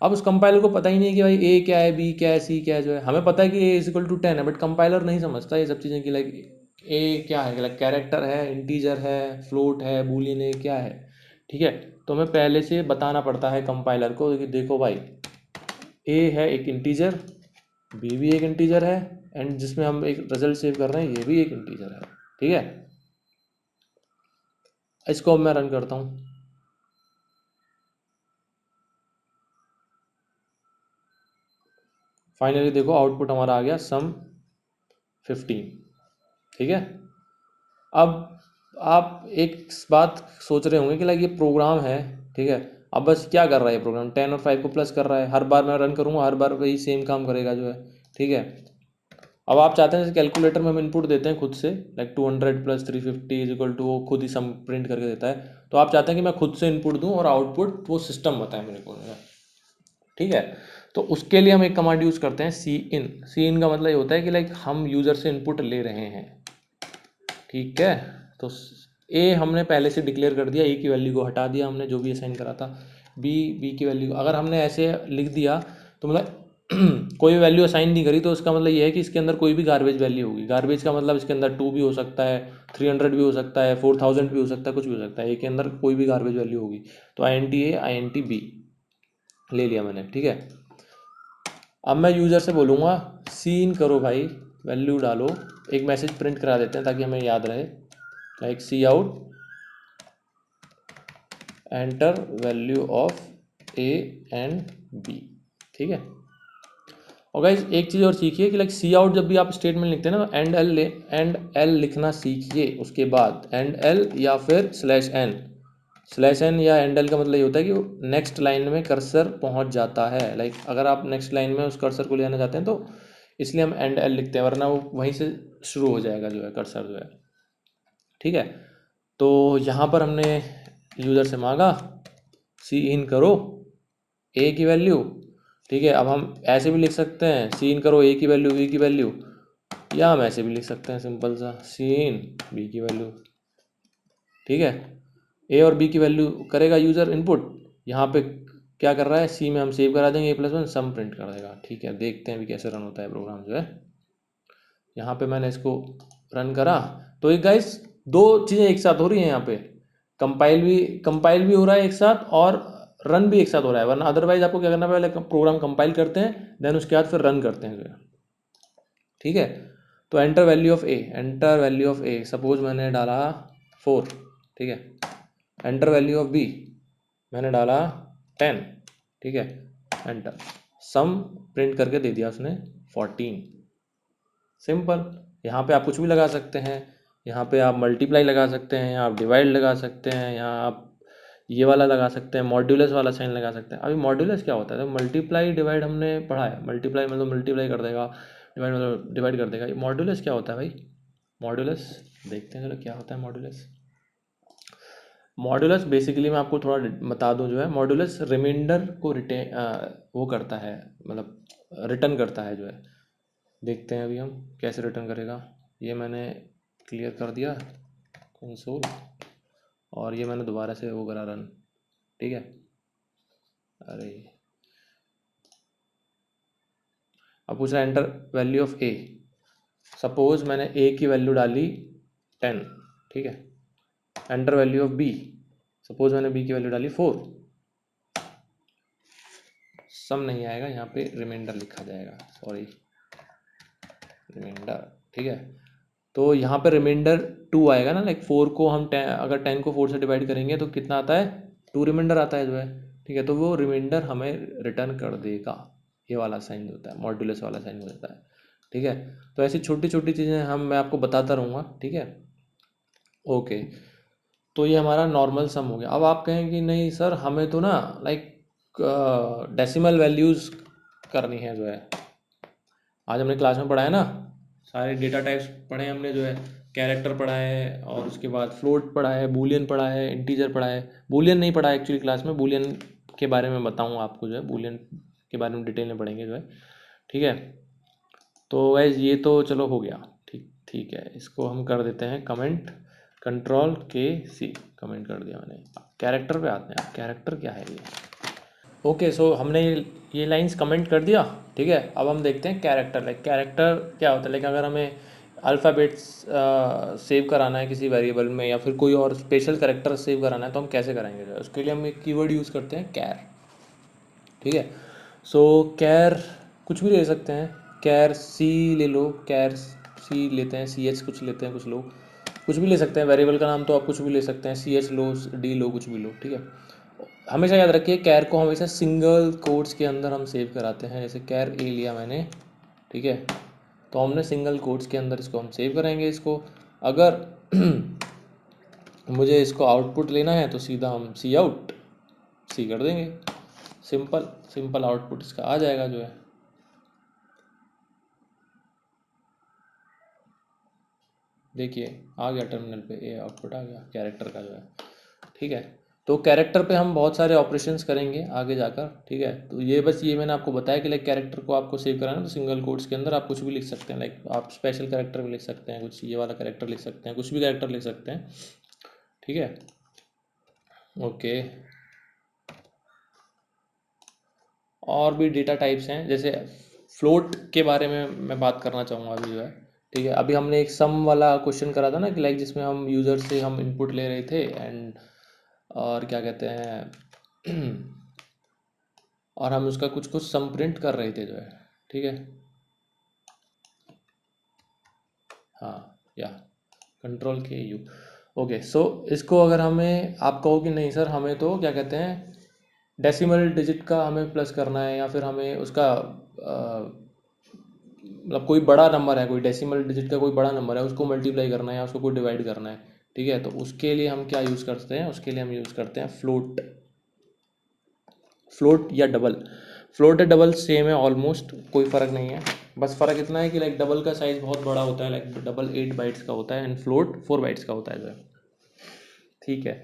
अब उस कंपाइलर को पता ही नहीं है कि भाई ए क्या है, बी क्या है, सी क्या है जो है। हमें पता है कि ए इज इक्वल टू 10 है, बट कंपाइलर नहीं समझता ये सब चीज़ें कि लाइक ए क्या है, लाइक कैरेक्टर है, इंटीजर है, फ्लोट है, बूलियन है, क्या है, ठीक है। तो हमें पहले से बताना पड़ता है कंपाइलर को कि देखो भाई, ए है एक इंटीजर, बी भी एक इंटीजर है, एंड जिसमें हम एक रिजल्ट सेव कर रहे हैं ये भी एक इंटीजर है, ठीक है। इसको अब मैं रन करता हूँ, फाइनली देखो आउटपुट हमारा आ गया सम 15, ठीक है। अब आप एक बात सोच रहे होंगे कि लाइक ये प्रोग्राम है, ठीक है, अब बस क्या कर रहा है ये प्रोग्राम, 10 और 5 को प्लस कर रहा है, हर बार मैं रन करूँगा हर बार वही सेम काम करेगा जो है, ठीक है। अब आप चाहते हैं जैसे कैलकुलेटर में हम इनपुट देते हैं खुद से, like 200 plus 350 is equal to, वो खुद ही सम प्रिंट करके देता है। तो आप चाहते हैं कि मैं खुद से इनपुट दूं और आउटपुट वो सिस्टम बताए मेरे को, ठीक है। तो उसके लिए हम एक कमांड यूज़ करते हैं सी इन। सी इन का मतलब ये होता है कि लाइक हम यूज़र से इनपुट ले रहे हैं, ठीक है। तो ए हमने पहले से डिक्लेयर कर दिया, ए की वैल्यू को हटा दिया हमने जो भी असाइन करा था। बी की वैल्यू अगर हमने ऐसे लिख दिया तो मतलब कोई वैल्यू असाइन नहीं करी, तो उसका मतलब ये है कि इसके अंदर कोई भी गार्बेज वैल्यू होगी। गार्बेज का मतलब इसके अंदर 2 भी हो सकता है, 300 भी हो सकता है, 4000 भी हो सकता है, कुछ भी हो सकता है, ए के अंदर कोई भी गार्बेज वैल्यू होगी। तो INT A INT B ले लिया मैंने, ठीक है। अब मैं यूज़र से बोलूँगा सीन करो भाई, वैल्यू डालो, एक मैसेज प्रिंट करा देते हैं ताकि हमें याद रहे, like C out enter value of A and B, ठीक है। और गाइज एक चीज़ और सीखिए कि लाइक सी आउट जब भी आप स्टेटमेंट लिखते हैं ना, तो एंड एल लिखना सीखिए, उसके बाद एंड एल या फिर /n। /n या एंड एल का मतलब ये होता है कि नेक्स्ट लाइन में कर्सर पहुंच जाता है। लाइक अगर आप नेक्स्ट लाइन में उस कर्सर को ले जाना चाहते हैं तो इसलिए हम एंड एल लिखते हैं, वरना वो वहीं से शुरू हो जाएगा जो है कर्सर जो है, ठीक है। तो यहाँ पर हमने यूज़र से मांगा सी इन करो ए की वैल्यू, ठीक है। अब हम ऐसे भी लिख सकते हैं सी इन करो ए की वैल्यू बी की वैल्यू, या हम ऐसे भी लिख सकते हैं सिंपल सा सी इन बी की वैल्यू, ठीक है। ए और बी की वैल्यू करेगा यूज़र इनपुट, यहाँ पे क्या कर रहा है, सी में हम सेव करा देंगे a+1 सम प्रिंट कर देगा, ठीक है। देखते हैं अभी कैसे रन होता है प्रोग्राम जो है। यहाँ पे मैंने इसको रन करा, तो एक गाइस दो चीज़ें एक साथ हो रही हैं यहाँ पे, कंपाइल भी हो रहा है एक साथ, और रन भी एक साथ हो रहा है, वरना अदरवाइज आपको क्या करना है, पहले प्रोग्राम कंपाइल करते हैं, देन उसके बाद फिर रन करते हैं जो है, ठीक है। तो enter value of A, enter value of A, suppose मैंने डाला 4, ठीक है। एंटर वैल्यू ऑफ बी, मैंने डाला 10, ठीक है। एंटर, सम प्रिंट करके दे दिया उसने 14। सिंपल। यहाँ पे आप कुछ भी लगा सकते हैं, यहाँ पे आप मल्टीप्लाई लगा सकते हैं, यहाँ आप डिवाइड लगा सकते हैं, यहाँ आप ये वाला लगा सकते हैं, मॉड्यूलस वाला साइन लगा सकते हैं। अभी मॉड्यूलस क्या होता है, तो मल्टीप्लाई डिवाइड हमने पढ़ा है, मल्टीप्लाई मतलब मल्टीप्लाई कर देगा, डिवाइड मतलब डिवाइड कर देगा। मॉड्यूलस क्या होता है भाई, मॉड्यूलस देखते हैं चलो क्या होता है मॉड्यूलस। मॉड्यूलस बेसिकली मैं आपको थोड़ा बता दूं, जो है मॉड्यूलस रिमाइंडर को रिटेन वो करता है, मतलब रिटर्न करता है जो है। देखते हैं अभी हम कैसे रिटर्न करेगा। ये मैंने क्लियर कर दिया कंसोल, और ये मैंने दोबारा से वो करा रन, ठीक है। अरे अब पूछ रहा है enter value of A, suppose मैंने ए की वैल्यू डाली 10, ठीक है। Enter value of B, suppose मैंने बी की वैल्यू डाली 4, सम नहीं आएगा, यहाँ पे रिमाइंडर लिखा जाएगा, सॉरी रिमाइंडर, ठीक है। तो यहाँ पे रिमाइंडर 2 आएगा ना, लाइक 4 को हम 10, अगर 10 को 4 से डिवाइड करेंगे तो कितना आता है, 2 रिमाइंडर आता है जो है, ठीक है। तो वो रिमाइंडर हमें रिटर्न कर देगा, ये वाला साइन होता है, मॉड्यूलस वाला साइन हो जाता है, ठीक है। तो ऐसी छोटी छोटी चीज़ें मैं आपको बताता रहूँगा, ठीक है। ओके, तो ये हमारा नॉर्मल सम हो गया। अब आप कहें कि नहीं सर हमें तो ना लाइक डेसिमल वैल्यूज़ करनी है जो है। आज हमने क्लास में पढ़ा है ना, सारे डेटा टाइप्स पढ़े हैं हमने जो है, कैरेक्टर पढ़ा है, और उसके बाद फ्लोट पढ़ा है, बूलियन पढ़ा है, इंटीजर पढ़ा है। बूलियन नहीं पढ़ा है एक्चुअली क्लास में, बूलियन के बारे में बताऊँगा आपको जो है, बूलियन के बारे में डिटेल में पढ़ेंगे जो है, ठीक है। तो वैसे ये तो चलो हो गया, ठीक ठीक है। इसको हम कर देते हैं कमेंट, कंट्रोल के सी, कमेंट कर दिया मैंने। कैरेक्टर पे आते हैं, कैरेक्टर क्या है ये। ओके, सो हमने ये लाइंस कमेंट कर दिया, ठीक है। अब हम देखते हैं कैरेक्टर, लाइक कैरेक्टर क्या होता है। लाइक अगर हमें अल्फ़ाबेट्स सेव कराना है किसी वेरिएबल में, या फिर कोई और स्पेशल कैरेक्टर सेव कराना है, तो हम कैसे करेंगे जो है, उसके लिए हम एक कीवर्ड यूज़ करते हैं कैर, ठीक है। सो कैर कुछ भी ले सकते हैं, कैर सी ले लो, कैर सी लेते हैं, सी एच कुछ लेते हैं कुछ लोग, कुछ भी ले सकते हैं, वेरिएबल का नाम तो आप कुछ भी ले सकते हैं, सी एच लो, डी लो, कुछ भी लो, ठीक है। हमेशा याद रखिए कैर को हमेशा सिंगल कोट्स के अंदर हम सेव कराते हैं। जैसे कैर ए लिया मैंने, ठीक है, तो हमने सिंगल कोट्स के अंदर इसको हम सेव करेंगे इसको। अगर मुझे इसको आउटपुट लेना है तो सीधा हम सी आउट सी कर देंगे, सिंपल सिंपल आउटपुट इसका आ जाएगा जो है। देखिए आ गया टर्मिनल पे, ये आउटपुट आ गया कैरेक्टर का जो है, ठीक है। तो कैरेक्टर पे हम बहुत सारे ऑपरेशंस करेंगे आगे जाकर, ठीक है। तो ये बस ये मैंने आपको बताया कि लाइक कैरेक्टर को आपको सेव कराना है तो सिंगल कोट्स के अंदर आप कुछ भी लिख सकते हैं, लाइक आप स्पेशल कैरेक्टर भी लिख सकते हैं, कुछ ये वाला कैरेक्टर लिख सकते हैं, कुछ भी कैरेक्टर लिख सकते हैं, ठीक है। ओके, और भी डेटा टाइप्स हैं, जैसे फ्लोट के बारे में मैं बात करना चाहूँगा अभी जो है, ठीक है। अभी हमने एक सम वाला क्वेश्चन करा था ना, कि लाइक जिसमें हम यूज़र से हम इनपुट ले रहे थे, एंड और क्या कहते हैं और हम उसका कुछ कुछ सम प्रिंट कर रहे थे जो है, ठीक है। हाँ, या कंट्रोल के यू। ओके, सो इसको अगर हमें आप कहो कि नहीं सर हमें तो क्या कहते हैं डेसिमल डिजिट का हमें प्लस करना है, या फिर हमें उसका मतलब कोई बड़ा नंबर है, कोई डेसिमल डिजिट का कोई बड़ा नंबर है, उसको मल्टीप्लाई करना है या उसको कोई डिवाइड करना है, ठीक है। तो उसके लिए हम क्या यूज़ करते हैं, उसके लिए हम यूज़ करते हैं फ्लोट, फ्लोट या डबल। फ्लोट या डबल सेम है ऑलमोस्ट, कोई फ़र्क नहीं है। बस फ़र्क इतना है कि लाइक डबल का साइज़ बहुत बड़ा होता है, लाइक डबल 8 बाइट्स का होता है, एंड फ्लोट 4 बाइट्स का होता है जो है, ठीक है।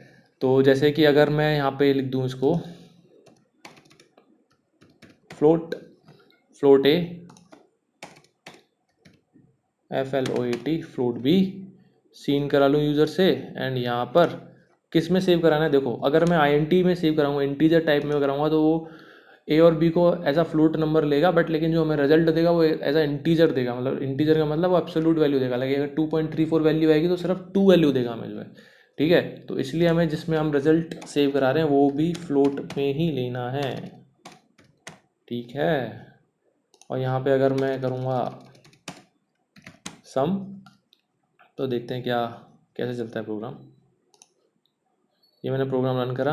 तो जैसे कि अगर मैं यहाँ पे लिख दूँ इसको float, float A FLOAT, float be seen करा लूँ यूज़र से, एंड यहाँ पर किस में सेव कराना है। देखो अगर मैं INT में सेव कराऊंगा, इंटीजर टाइप में कराऊंगा, तो वो ए और बी को एज अ फ्लोट नंबर लेगा, बट लेकिन जो हमें रिजल्ट देगा वो एज अ इंटीजर देगा। मतलब इंटीजर का मतलब वो एब्सोल्यूट वैल्यू देगा, लाइक अगर 2.34 वैल्यू आएगी तो सिर्फ 2 वैल्यू देगा हमें जो है, ठीक है, तो इसलिए हमें जिसमें हम रिजल्ट सेव करा रहे हैं वो भी फ्लोट में ही लेना है। ठीक है, और यहाँ पे अगर मैं करूँगा सम, तो देखते हैं क्या कैसे चलता है प्रोग्राम। ये मैंने प्रोग्राम रन करा,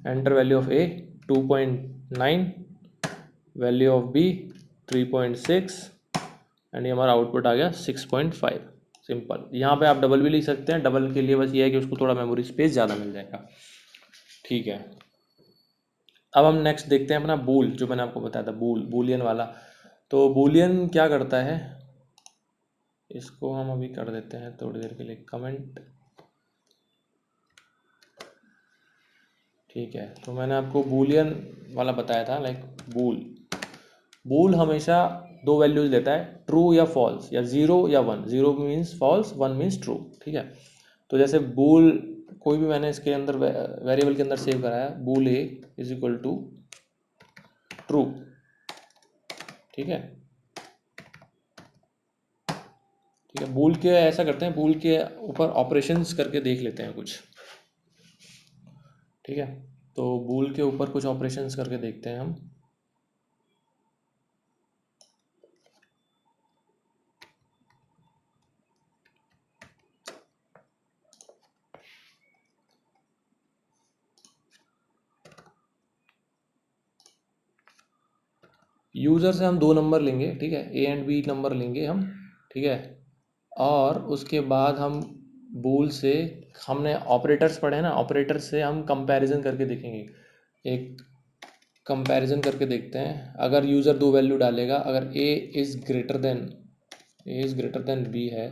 enter value of A 2.9, value of B 3.6 and ये हमारा आउटपुट आ गया 6.5। सिंपल। यहाँ पे आप डबल भी लिख सकते हैं, डबल के लिए बस ये है कि उसको थोड़ा मेमोरी स्पेस ज़्यादा मिल जाएगा। ठीक है, अब हम नेक्स्ट देखते हैं अपना बूल, जो मैंने आपको बताया था बूलियन वाला। तो बूलियन क्या करता है, इसको हम अभी कर देते हैं थोड़ी देर के लिए कमेंट। ठीक है, तो मैंने आपको बूलियन वाला बताया था, लाइक बूल हमेशा दो वैल्यूज लेता है, ट्रू या फॉल्स, या ज़ीरो या one. Zero means false, one means true. ठीक है, तो जैसे बूल कोई भी मैंने इसके अंदर वेरिएबल के अंदर सेव कराया, बूल ए इज इक्वल टू ट्रू। ठीक है, ठीक है, बूल के ऐसा करते हैं, बूल के ऊपर ऑपरेशंस करके देख लेते हैं कुछ। ठीक है, तो बूल के ऊपर कुछ ऑपरेशंस करके देखते हैं हम। यूज़र से हम दो नंबर लेंगे, ठीक है, ए एंड बी नंबर लेंगे हम। ठीक है, और उसके बाद हम बूल से, हमने ऑपरेटर्स पढ़े हैं ना, ऑपरेटर से हम कंपैरिजन करके देखेंगे। एक कंपैरिजन करके देखते हैं, अगर यूज़र दो वैल्यू डालेगा, अगर A is greater than B है।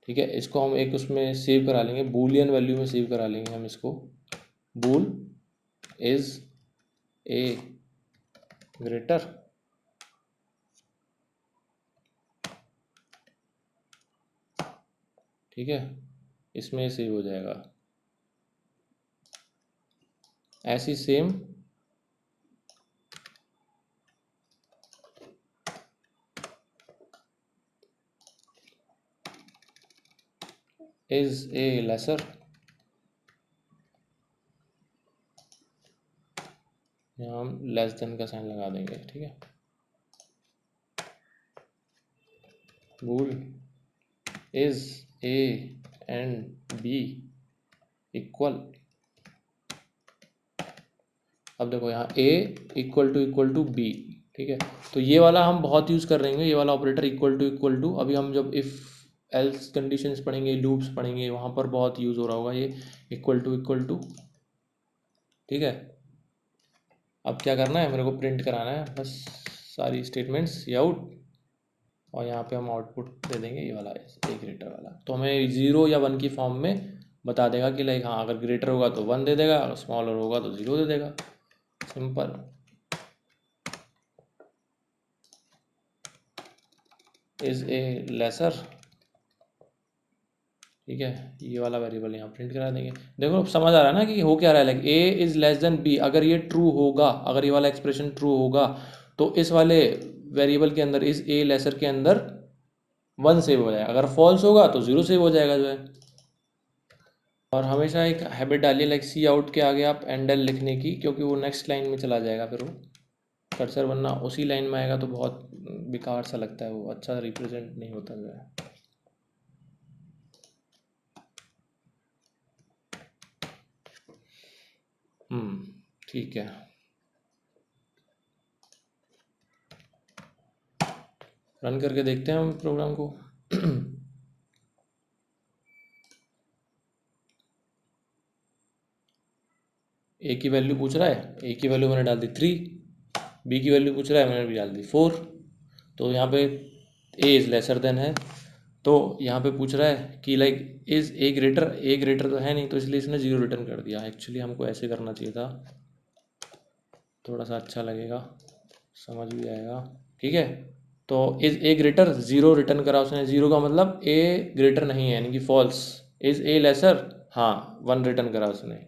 ठीक है, इसको हम एक उसमें सेव करा लेंगे, बूलियन वैल्यू में सेव करा लेंगे हम इसको। बूल इज़ ए ग्रेटर, ठीक है, इसमें सेव हो जाएगा। ऐसी सेम इज ए लेसर, यहाँ हम लेस देन का साइन लगा देंगे। ठीक है, bool is A and B equal, अब देखो यहाँ ए इक्वल टू बी। ठीक है, तो ये वाला हम बहुत यूज़ कर रहे हैं, ये वाला ऑपरेटर इक्वल टू। अभी हम जब इफ़ एल्स कंडीशंस पढ़ेंगे, लूप्स पढ़ेंगे, वहाँ पर बहुत यूज़ हो रहा होगा ये इक्वल टू। ठीक है, अब क्या करना है, मेरे को प्रिंट कराना है बस सारी स्टेटमेंट्स ये आउट, और यहाँ पे हम आउटपुट दे देंगे ये वाला ए ग्रेटर वाला। तो हमें ज़ीरो या वन की फॉर्म में बता देगा कि लाइक हाँ, अगर ग्रेटर होगा तो वन दे देगा, और स्मॉलर होगा तो ज़ीरो दे देगा। सिंपल। इज़ ए लेसर, ठीक है, ये वाला वेरिएबल यहाँ प्रिंट करा देंगे। देखो अब समझ आ रहा है ना कि हो क्या रहा है, like A is less than B. अगर ये ट्रू होगा, अगर ये वाला एक्सप्रेशन ट्रू होगा, तो इस वाले वेरिएबल के अंदर, इस ए लेसर के अंदर वन सेव हो जाएगा। अगर फॉल्स होगा तो ज़ीरो सेव हो जाएगा जो है। और हमेशा एक हैबिट डालिए, लाइक सी आउट के आगे आप एंडल लिखने की, क्योंकि वो नेक्स्ट लाइन में चला जाएगा फिर वो कर्सर, वरना उसी लाइन में आएगा तो बहुत बेकार सा लगता है, वो अच्छा रिप्रेजेंट नहीं होता जो है। ठीक है, रन करके देखते हैं हम प्रोग्राम को। ए की वैल्यू पूछ रहा है, ए की वैल्यू मैंने डाल दी 3, बी की वैल्यू पूछ रहा है, मैंने भी डाल दी 4। तो यहाँ पे ए इज़ लेसर देन है, तो यहाँ पे पूछ रहा है कि लाइक इज़ ए ग्रेटर तो है नहीं, तो इसलिए इसने ज़ीरो रिटर्न कर दिया। एक्चुअली हमको ऐसे करना चाहिए था, थोड़ा सा अच्छा लगेगा, समझ भी आएगा। ठीक है, तो is a greater, zero return करा उसने। ज़ीरो का मतलब ए ग्रेटर नहीं है, यानी कि फॉल्स। इज़ ए लेसर, हाँ, वन रिटर्न करा उसने।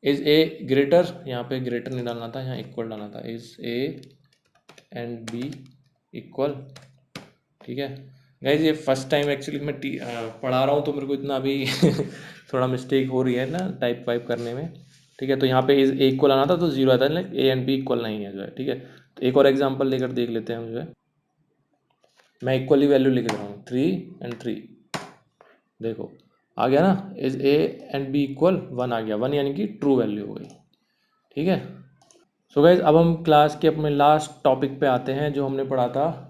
इज़ ए ग्रेटर, यहाँ पे ग्रेटर नहीं डालना था, यहाँ इक्वल डालना था। Is A and B equal, ठीक है गाइज, ये फर्स्ट टाइम एक्चुअली मैं पढ़ा रहा हूँ, तो मेरे को इतना अभी थोड़ा मिस्टेक हो रही है ना टाइप वाइप करने में। ठीक है, तो यहाँ पे ए इक्वल आना था तो जीरो आता है, like A and B equal नहीं है जो है। ठीक है, तो एक और एग्जांपल लेकर देख लेते हैं हम जो है। मैं इक्वली वैल्यू लिख रहा हूँ 3 और 3, देखो आ गया ना, is A and B equal 1 आ गया, 1 यानी कि ट्रू वैल्यू हो गई। ठीक है, सो गाइज अब हम क्लास के अपने लास्ट टॉपिक पे आते हैं जो हमने पढ़ा था,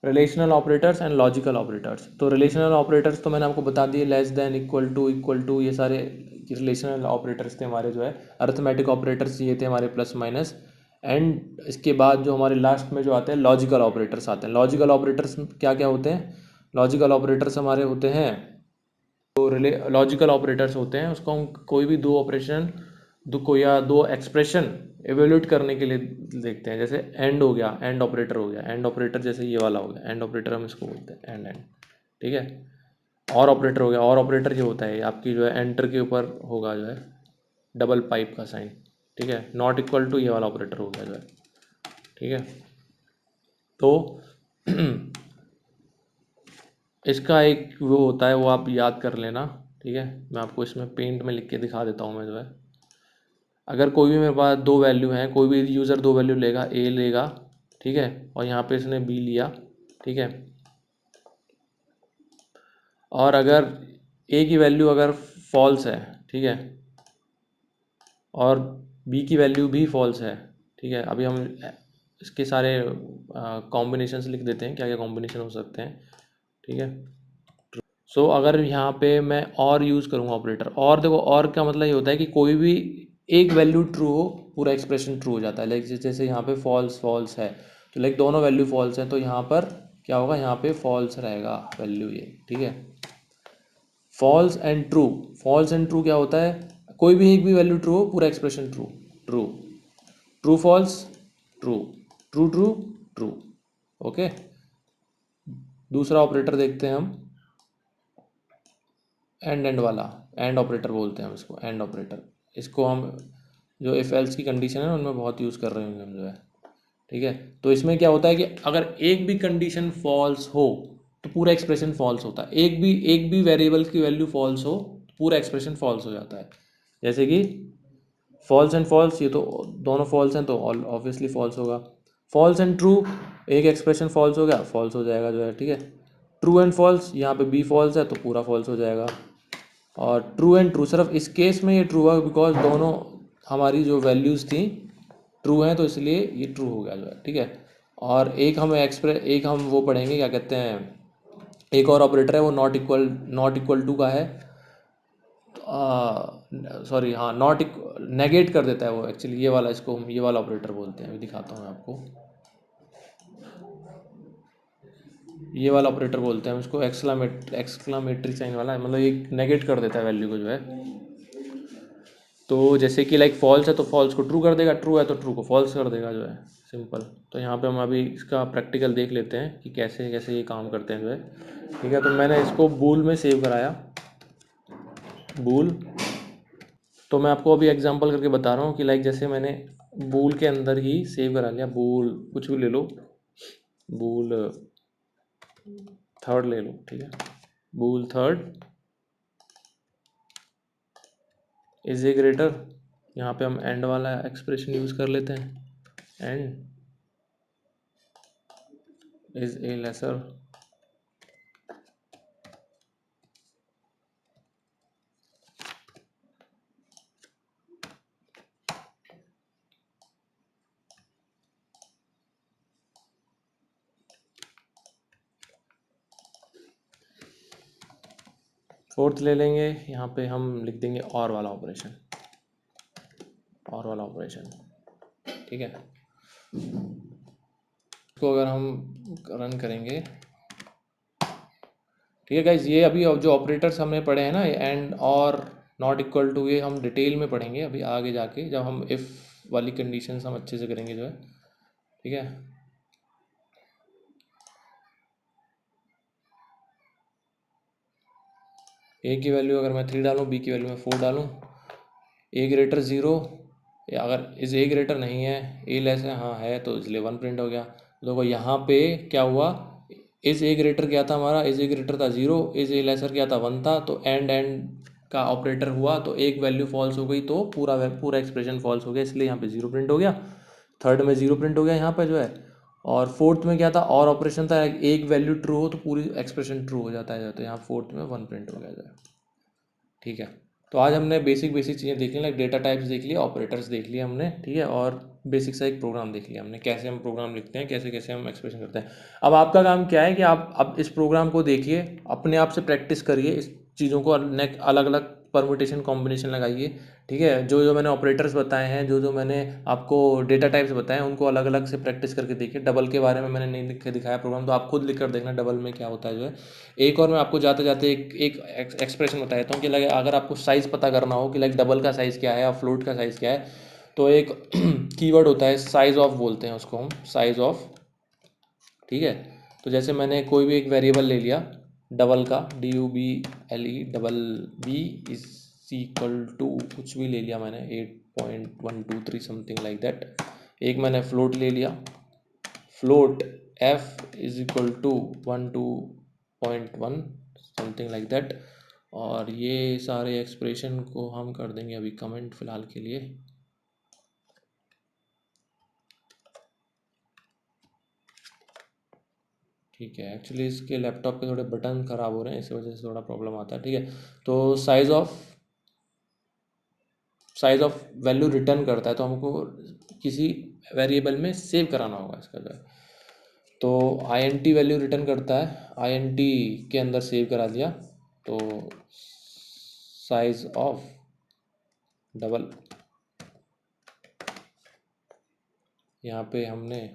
relational operators and logical operators. तो रिलेशनल ऑपरेटर्स तो मैंने आपको बता दिए, लेस देन, इक्वल टू, ये सारे रिलेशनल ऑपरेटर्स थे हमारे जो है। अर्थमेटिक ऑपरेटर्स ये थे हमारे प्लस माइनस। एंड इसके बाद जो हमारे लास्ट में जो आते हैं लॉजिकल ऑपरेटर्स आते हैं। लॉजिकल ऑपरेटर्स क्या क्या होते हैं? लॉजिकल ऑपरेटर्स हमारे होते हैं, तो लॉजिकल ऑपरेटर्स होते हैं, उसको हम कोई भी दो ऑपरेशन, या दो एक्सप्रेशन एवेल्यूट करने के लिए देखते हैं। जैसे एंड हो गया, एंड ऑपरेटर हो गया, एंड ऑपरेटर जैसे ये वाला हो गया, एंड ऑपरेटर हम इसको बोलते हैं, एंड एंड। ठीक है, और ऑपरेटर हो गया, और ऑपरेटर जो होता है आपकी जो है एंटर के ऊपर होगा जो है डबल पाइप का साइन। ठीक है, नॉट इक्वल टू ये वाला ऑपरेटर हो गया जो है। ठीक है, तो इसका एक वो होता है, वो आप याद कर लेना। ठीक है, मैं आपको इसमें पेंट में लिख के दिखा देता हूँ मैं जो है। अगर कोई भी मेरे पास दो वैल्यू हैं, कोई भी यूज़र दो वैल्यू लेगा, ए लेगा, ठीक है, और यहाँ पे इसने बी लिया। ठीक है, और अगर ए की वैल्यू अगर फॉल्स है, ठीक है, और बी की वैल्यू भी फॉल्स है, ठीक है, अभी हम इसके सारे कॉम्बिनेशंस लिख देते हैं, क्या क्या कॉम्बिनेशन हो सकते हैं। ठीक है, सो अगर यहाँ पे मैं और यूज़ करूँगा ऑपरेटर, और देखो और का मतलब ये होता है कि कोई भी एक वैल्यू ट्रू हो, पूरा एक्सप्रेशन ट्रू हो जाता है। लाइक जैसे यहाँ पे फॉल्स फॉल्स है, तो लाइक दोनों वैल्यू फॉल्स हैं, तो यहाँ पर क्या होगा, यहाँ पे फॉल्स रहेगा वैल्यू ये। ठीक है, false and true, false and true क्या होता है, कोई भी एक भी वैल्यू ट्रू हो, पूरा expression true. True, true false, true, true true, true. Okay, दूसरा ऑपरेटर देखते हैं हम, एंड वाला, एंड ऑपरेटर बोलते हैं हम इसको, एंड ऑपरेटर। इसको हम जो इफ एल्स की कंडीशन है उनमें बहुत यूज़ कर रहे होंगे हम जो है। ठीक है, तो इसमें क्या होता है कि अगर एक भी कंडीशन फॉल्स हो तो पूरा एक्सप्रेशन फॉल्स होता है। एक भी वेरिएबल की वैल्यू फॉल्स हो तो पूरा एक्सप्रेशन फॉल्स हो जाता है। जैसे कि फॉल्स एंड फॉल्स, ये तो दोनों फॉल्स हैं तो ऑब्वियसली फॉल्स होगा। फॉल्स एंड ट्रू, एक एक्सप्रेशन फॉल्स हो गया, फॉल्स हो जाएगा जो है। ठीक है, ट्रू एंड फॉल्स, यहाँ पे बी फॉल्स है तो पूरा फॉल्स हो जाएगा। और ट्रू एंड ट्रू, सिर्फ इस केस में ये ट्रू हुआ बिकॉज दोनों हमारी जो वैल्यूज़ थी ट्रू हैं, तो इसलिए ये ट्रू हो गया जो है। ठीक है, और एक हम वो पढ़ेंगे, क्या कहते हैं, एक और ऑपरेटर है वो नॉट इक्वल टू का है, सॉरी हाँ, नेगेट कर देता है वो एक्चुअली, ये वाला, इसको हम ये वाला ऑपरेटर बोलते हैं। अभी दिखाता हूँ मैं आपको, ये वाला ऑपरेटर बोलते हैं हम इसको, एक्सक्लामेटरी साइन वाला, मतलब ये नेगेट कर देता है वैल्यू को जो है। तो जैसे कि लाइक फॉल्स है तो फॉल्स को ट्रू कर देगा, ट्रू है तो ट्रू को फॉल्स कर देगा जो है, सिंपल। तो यहाँ पे हम अभी इसका प्रैक्टिकल देख लेते हैं कि कैसे कैसे ये काम करते हैं जो है। ठीक है, तो मैंने इसको बूल में सेव कराया, बूल। तो मैं आपको अभी एग्जांपल करके बता रहा हूँ कि लाइक जैसे मैंने बूल के अंदर ही सेव करा लिया, बूल कुछ भी ले लो, बूल थर्ड ले लो। ठीक है, बूल थर्ड इज ए ग्रेटर, यहाँ पे हम एंड वाला एक्सप्रेशन यूज़ कर लेते हैं, and is a laser. Fourth ले लेंगे, यहाँ पे हम लिख देंगे और वाला ऑपरेशन, और वाला ऑपरेशन। ठीक है, इसको अगर हम रन करेंगे, ठीक है गाइज, ये अभी जो ऑपरेटर्स हमने पढ़े हैं ना, एंड और नॉट इक्वल टू, ये हम डिटेल में पढ़ेंगे अभी आगे जाके, जब हम इफ़ वाली कंडीशंस हम अच्छे से करेंगे जो है। ठीक है, ए की वैल्यू अगर मैं 3 डालूँ, बी की वैल्यू मैं 4 डालूँ, ए ग्रेटर 0, या अगर इस ए ग्रेटर नहीं है, ए लेस है, हाँ है, तो इसलिए 1 प्रिंट हो गया। देखो यहाँ पे क्या हुआ, इज ए ग्रेटर क्या था हमारा, इज ए ग्रेटर था 0, इज ए लेसर क्या था 1 था, तो एंड का ऑपरेटर हुआ तो एक वैल्यू फॉल्स हो गई तो पूरा एक्सप्रेशन फॉल्स हो गया, इसलिए यहाँ पे 0 प्रिंट हो गया। थर्ड में 0 प्रिंट हो गया यहाँ पे जो है। और फोर्थ में क्या था, और ऑपरेशन था, एक वैल्यू ट्रू हो तो पूरी एक्सप्रेशन ट्रू हो जाता है, तो यहाँ फोर्थ में 1 प्रिंट हो गया जो है। ठीक है, तो आज हमने बेसिक बेसिक चीज़ें देख ली, लाइक डेटा टाइप्स देख लिया, ऑपरेटर्स देख लिया हमने, ठीक है, और बेसिक सा एक प्रोग्राम देख लिया हमने, कैसे हम प्रोग्राम लिखते हैं, कैसे कैसे हम एक्सप्रेशन करते हैं। अब आपका काम क्या है कि आप अब इस प्रोग्राम को देखिए, अपने आप से प्रैक्टिस करिए इस चीज़ों को, अलग अलग परमुटेशन कॉम्बिनेशन लगाइए। ठीक है, जो जो मैंने ऑपरेटर्स बताए हैं, जो जो मैंने आपको डेटा टाइप्स बताए हैं, उनको अलग अलग से प्रैक्टिस करके देखिए। डबल के बारे में मैंने नहीं लिख के दिखाया प्रोग्राम, तो आप खुद लिख कर देखना डबल में क्या होता है जो है। एक और मैं आपको जाते जाते एक एक्सप्रेशन बता देता हूँ कि लाइक अगर आपको साइज़ पता करना हो कि लाइक डबल का साइज़ क्या है और फ्लोट का साइज़ क्या है, तो एक कीवर्ड होता है साइज़ ऑफ, बोलते हैं उसको हम साइज़ ऑफ। ठीक है, तो जैसे मैंने कोई भी एक वेरिएबल ले लिया डबल का, DUBLE double B is equal to कुछ भी ले लिया मैंने 8.123 समथिंग लाइक दैट। एक मैंने फ्लोट ले लिया, float f is equal to 12.1 something like that. और ये सारे एक्सप्रेशन को हम कर देंगे अभी कमेंट फिलहाल के लिए। ठीक है, एक्चुअली इसके लैपटॉप के थोड़े बटन ख़राब हो रहे हैं, इस वजह से थोड़ा प्रॉब्लम आता है। ठीक है, तो साइज़ ऑफ वैल्यू रिटर्न करता है, तो हमको किसी वेरिएबल में सेव कराना होगा इसका जो है। तो INT वैल्यू रिटर्न करता है, INT के अंदर सेव करा दिया, तो साइज ऑफ डबल, यहाँ पे हमने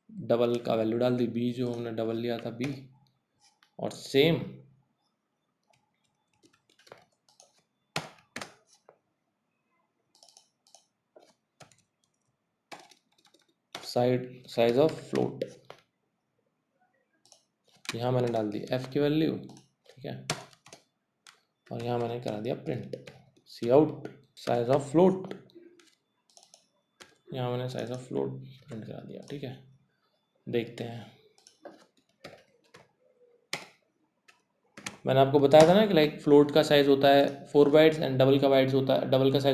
डबल का वैल्यू डाल दी, बी जो हमने डबल लिया था बी, और सेम साइज ऑफ फ्लोट, यहाँ मैंने डाल दी एफ की वैल्यू। ठीक है, और यहाँ मैंने करा दिया print C out size of float, यहाँ मैंने साइज ऑफ फ्लोट प्रिंट करा दिया। ठीक है, देखते हैं। मैंने आपको बताया था ना कि लाइक फ्लोट का साइज होता है 4 बाइट्स एंड डबल का साइज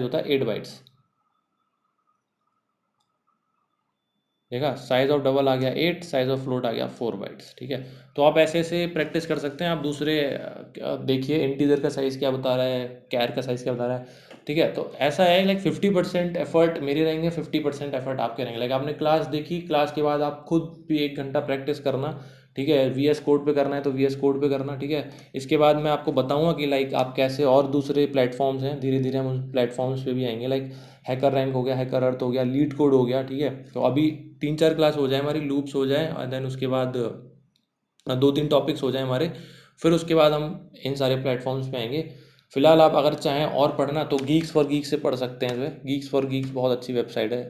होता है 8 बाइट्स। देखा, साइज ऑफ डबल आ गया 8, साइज ऑफ फ्लोट आ गया 4 बाइट्स। ठीक है, तो आप ऐसे ऐसे प्रैक्टिस कर सकते हैं। आप दूसरे देखिए इंटीजर का साइज़ क्या बता रहा है, कैर का साइज़ क्या बता रहा है। ठीक है, तो ऐसा है लाइक 50% एफर्ट मेरे रहेंगे, 50% एफर्ट आपके रहेंगे। लाइक आपने क्लास देखी, क्लास के बाद आप खुद भी 1 घंटा प्रैक्टिस करना। ठीक है, VS कोड पे करना है तो VS कोड पे करना। ठीक है, इसके बाद मैं आपको बताऊंगा कि लाइक आप कैसे, और दूसरे प्लेटफॉर्म्स हैं, धीरे धीरे हम उन प्लेटफॉर्म्स पे भी आएंगे। लाइक हैकर रैंक हो गया, हैकर अर्थ हो गया, लीड कोड हो गया। ठीक है, तो अभी 3-4 क्लास हो जाए हमारी, लूप्स हो जाए, और देन उसके बाद 2-3 टॉपिक्स हो जाए हमारे, फिर उसके बाद हम इन सारे प्लेटफॉर्म्स पे आएंगे। फिलहाल आप अगर चाहें और पढ़ना तो गीक्स फॉर गीक्स से पढ़ सकते हैं। जो है गीक्स फॉर गीक्स बहुत अच्छी वेबसाइट है,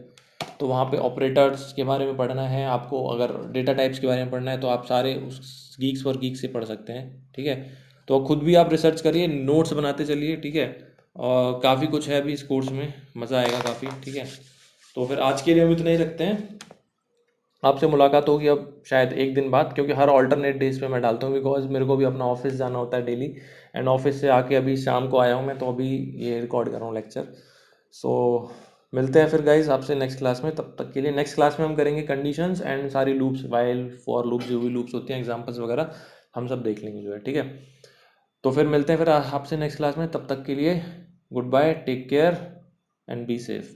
तो वहाँ पे ऑपरेटर्स के बारे में पढ़ना है आपको, अगर डेटा टाइप्स के बारे में पढ़ना है तो आप सारे उस गीक्स फॉर गीक्स से पढ़ सकते हैं। ठीक है, तो खुद भी आप रिसर्च करिए, नोट्स बनाते चलिए। ठीक है, और काफ़ी कुछ है अभी इस कोर्स में, मज़ा आएगा काफ़ी। ठीक है, तो फिर आज के लिए हम इतना ही रखते हैं। आपसे मुलाकात होगी अब शायद एक दिन बाद, क्योंकि हर ऑल्टरनेट डेज पे मैं डालता हूँ, बिकॉज मेरे को भी अपना ऑफिस जाना होता है डेली, एंड ऑफिस से आके अभी शाम को आया हूँ मैं, तो अभी ये रिकॉर्ड कर रहा हूँ लेक्चर। सो मिलते हैं फिर गाइज आपसे नेक्स्ट क्लास में। तब तक के लिए नेक्स्ट क्लास में हम करेंगे कंडीशंस एंड सारी लूप्स, वाइल फॉर लूप्स, जो भी लूप्स होती हैं, एग्जाम्पल्स वगैरह हम सब देख लेंगे जो है। ठीक है, तो फिर मिलते हैं फिर आपसे नेक्स्ट क्लास में। तब तक के लिए goodbye, take care and be safe.